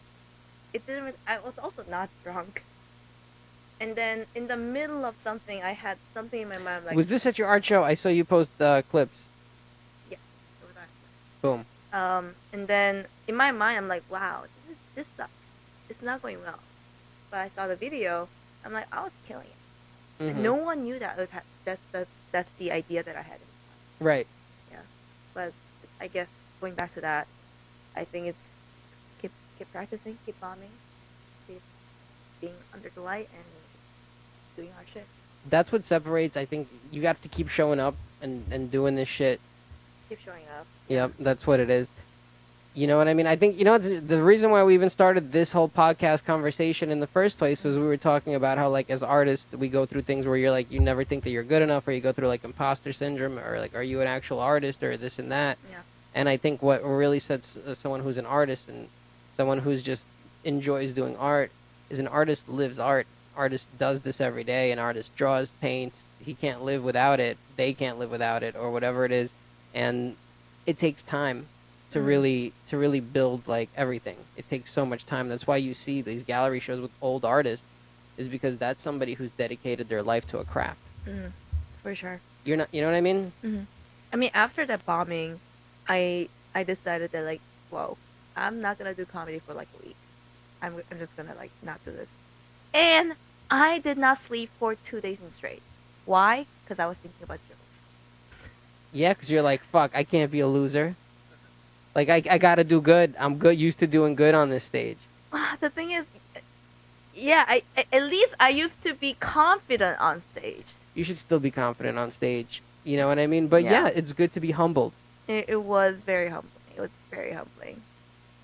[SPEAKER 2] it didn't. I was also not drunk. And then in the middle of something, I had something in my mind like,
[SPEAKER 1] Was this at your art show? I saw you post clips.
[SPEAKER 2] yes, it was actually.
[SPEAKER 1] Boom.
[SPEAKER 2] And then in my mind, I'm like, wow, this sucks. It's not going well. But I saw the video. I'm like, I was killing it.
[SPEAKER 1] Mhm.
[SPEAKER 2] No one knew that. That's the idea that I had in mind.
[SPEAKER 1] Right.
[SPEAKER 2] Yeah. But I guess going back to that, I think it's just keep practicing, keep bombing, keep being under the light, and doing our shit.
[SPEAKER 1] That's what separates. I think you got to keep showing up and doing this shit.
[SPEAKER 2] Keep showing up.
[SPEAKER 1] Yep, that's what it is. You know what I mean? I think, it's the reason why we even started this whole podcast conversation in the first place was we were talking about how, like, as artists, we go through things where you're like, you never think that you're good enough, or you go through, like, imposter syndrome, or, like, are you an actual artist, or this and that.
[SPEAKER 2] Yeah.
[SPEAKER 1] And I think what really sets someone who's an artist and someone who's just enjoys doing art is an artist lives art. Artist does this every day. An artist draws, paints. He can't live without it. They can't live without it, or whatever it is. And it takes time to really build, like, everything. It takes so much time. That's why you see these gallery shows with old artists, is because that's somebody who's dedicated their life to a craft.
[SPEAKER 2] For sure.
[SPEAKER 1] You're not, you know what I mean?
[SPEAKER 2] I mean, after that bombing, I decided that, like, whoa, I'm not gonna do comedy for like a week. I'm just gonna, like, not do this. And I did not sleep for 2 days in straight. Why? Because I was thinking about jokes.
[SPEAKER 1] Yeah, because you're like, fuck, I can't be a loser. Like, I gotta do good. I'm good, used to doing good on this stage.
[SPEAKER 2] The thing is, yeah, I at least I used to be confident on stage.
[SPEAKER 1] You should still be confident on stage. You know what I mean? But yeah, it's good to be humbled.
[SPEAKER 2] It was very humbling. It was very humbling.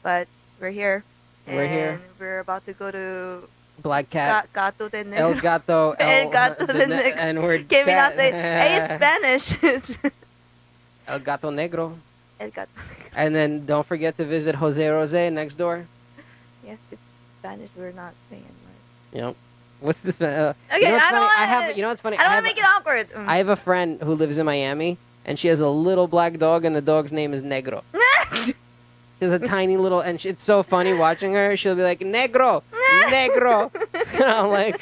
[SPEAKER 2] But we're here.
[SPEAKER 1] We're here.
[SPEAKER 2] We're about to go to
[SPEAKER 1] Black Cat.
[SPEAKER 2] Gato de Negro.
[SPEAKER 1] El Gato.
[SPEAKER 2] El Gato de Negro.
[SPEAKER 1] And we're
[SPEAKER 2] Que me not say, hey, Spanish.
[SPEAKER 1] El Gato Negro.
[SPEAKER 2] El Gato Negro.
[SPEAKER 1] And then don't forget to visit Jose Rose next door.
[SPEAKER 2] Yes, it's Spanish. We're not saying anymore.
[SPEAKER 1] Yep. What's this? Okay,
[SPEAKER 2] I don't want.
[SPEAKER 1] You know what's funny?
[SPEAKER 2] I don't want to make it awkward.
[SPEAKER 1] I have a friend who lives in Miami, and she has a little black dog, and the dog's name is Negro. She has a tiny little, and it's so funny watching her. She'll be like, Negro, Negro. And I'm like,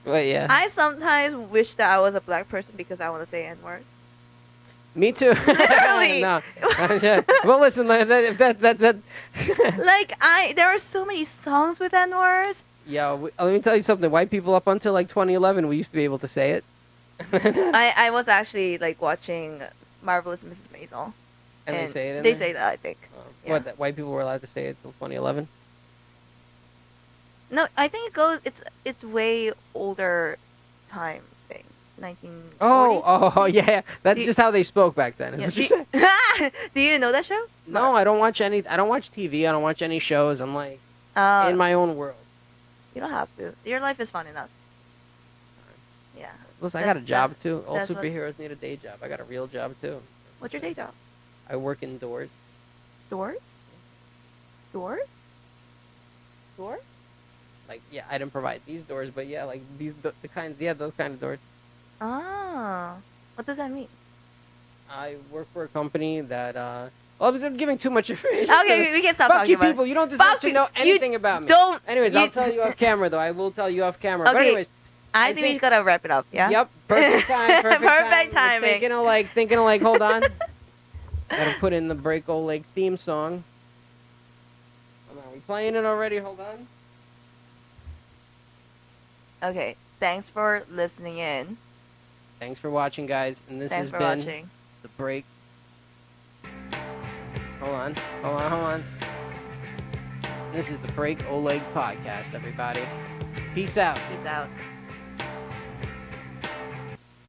[SPEAKER 1] but yeah.
[SPEAKER 2] I sometimes wish that I was a black person because I want to say N-word.
[SPEAKER 1] Me too.
[SPEAKER 2] Literally.
[SPEAKER 1] No. Well, listen, if that's that.
[SPEAKER 2] Like, there are so many songs with N-words.
[SPEAKER 1] Yo, let me tell you something. White people up until like 2011, we used to be able to say it.
[SPEAKER 2] I was actually, like, watching Marvelous Mrs. Maisel.
[SPEAKER 1] And they say it in
[SPEAKER 2] They
[SPEAKER 1] there?
[SPEAKER 2] say that, I think. Yeah.
[SPEAKER 1] What, that white people were allowed to say it until 2011?
[SPEAKER 2] No, I think it's way older time thing. 1940s.
[SPEAKER 1] Oh, yeah. That's
[SPEAKER 2] Do-
[SPEAKER 1] just how they spoke back then. Is
[SPEAKER 2] Yeah.
[SPEAKER 1] what you're saying?
[SPEAKER 2] Do you know that show?
[SPEAKER 1] No, I don't watch any. I don't watch TV. I don't watch any shows. I'm like in my own world.
[SPEAKER 2] You don't have to. Your life is fun enough. Yeah.
[SPEAKER 1] Listen, I got a job too. All
[SPEAKER 2] that's what's-
[SPEAKER 1] superheroes need a day job. I got a real job too.
[SPEAKER 2] What's your day job?
[SPEAKER 1] I work indoors.
[SPEAKER 2] Doors? Doors? Door?
[SPEAKER 1] Like, yeah, I didn't provide these doors, but yeah, like the kinds. Yeah, those kind of doors.
[SPEAKER 2] Ah. What does that mean?
[SPEAKER 1] I work for a company that. Well, I'm giving too much information.
[SPEAKER 2] Okay, we can stop
[SPEAKER 1] Fuck
[SPEAKER 2] talking
[SPEAKER 1] you,
[SPEAKER 2] about
[SPEAKER 1] people.
[SPEAKER 2] it.
[SPEAKER 1] You don't deserve
[SPEAKER 2] Fuck
[SPEAKER 1] to
[SPEAKER 2] you.
[SPEAKER 1] know
[SPEAKER 2] You
[SPEAKER 1] anything about me.
[SPEAKER 2] don't-
[SPEAKER 1] Anyways,
[SPEAKER 2] you-
[SPEAKER 1] I'll tell you off camera, though. I will tell you off camera. But
[SPEAKER 2] Okay.
[SPEAKER 1] anyways,
[SPEAKER 2] I think we gotta wrap it up, yeah?
[SPEAKER 1] Yep. Perfect time.
[SPEAKER 2] Perfect
[SPEAKER 1] time.
[SPEAKER 2] timing.
[SPEAKER 1] Thinking of like. Hold on. Gotta put in the Break Old Lake theme song. Hold on, are we playing it already? Hold on.
[SPEAKER 2] Okay, thanks for listening in.
[SPEAKER 1] Thanks for watching, guys. And this
[SPEAKER 2] Thanks
[SPEAKER 1] has
[SPEAKER 2] for
[SPEAKER 1] been
[SPEAKER 2] watching.
[SPEAKER 1] the Break. Hold on. This is the Break Oleg podcast, everybody. Peace out.
[SPEAKER 2] Peace out.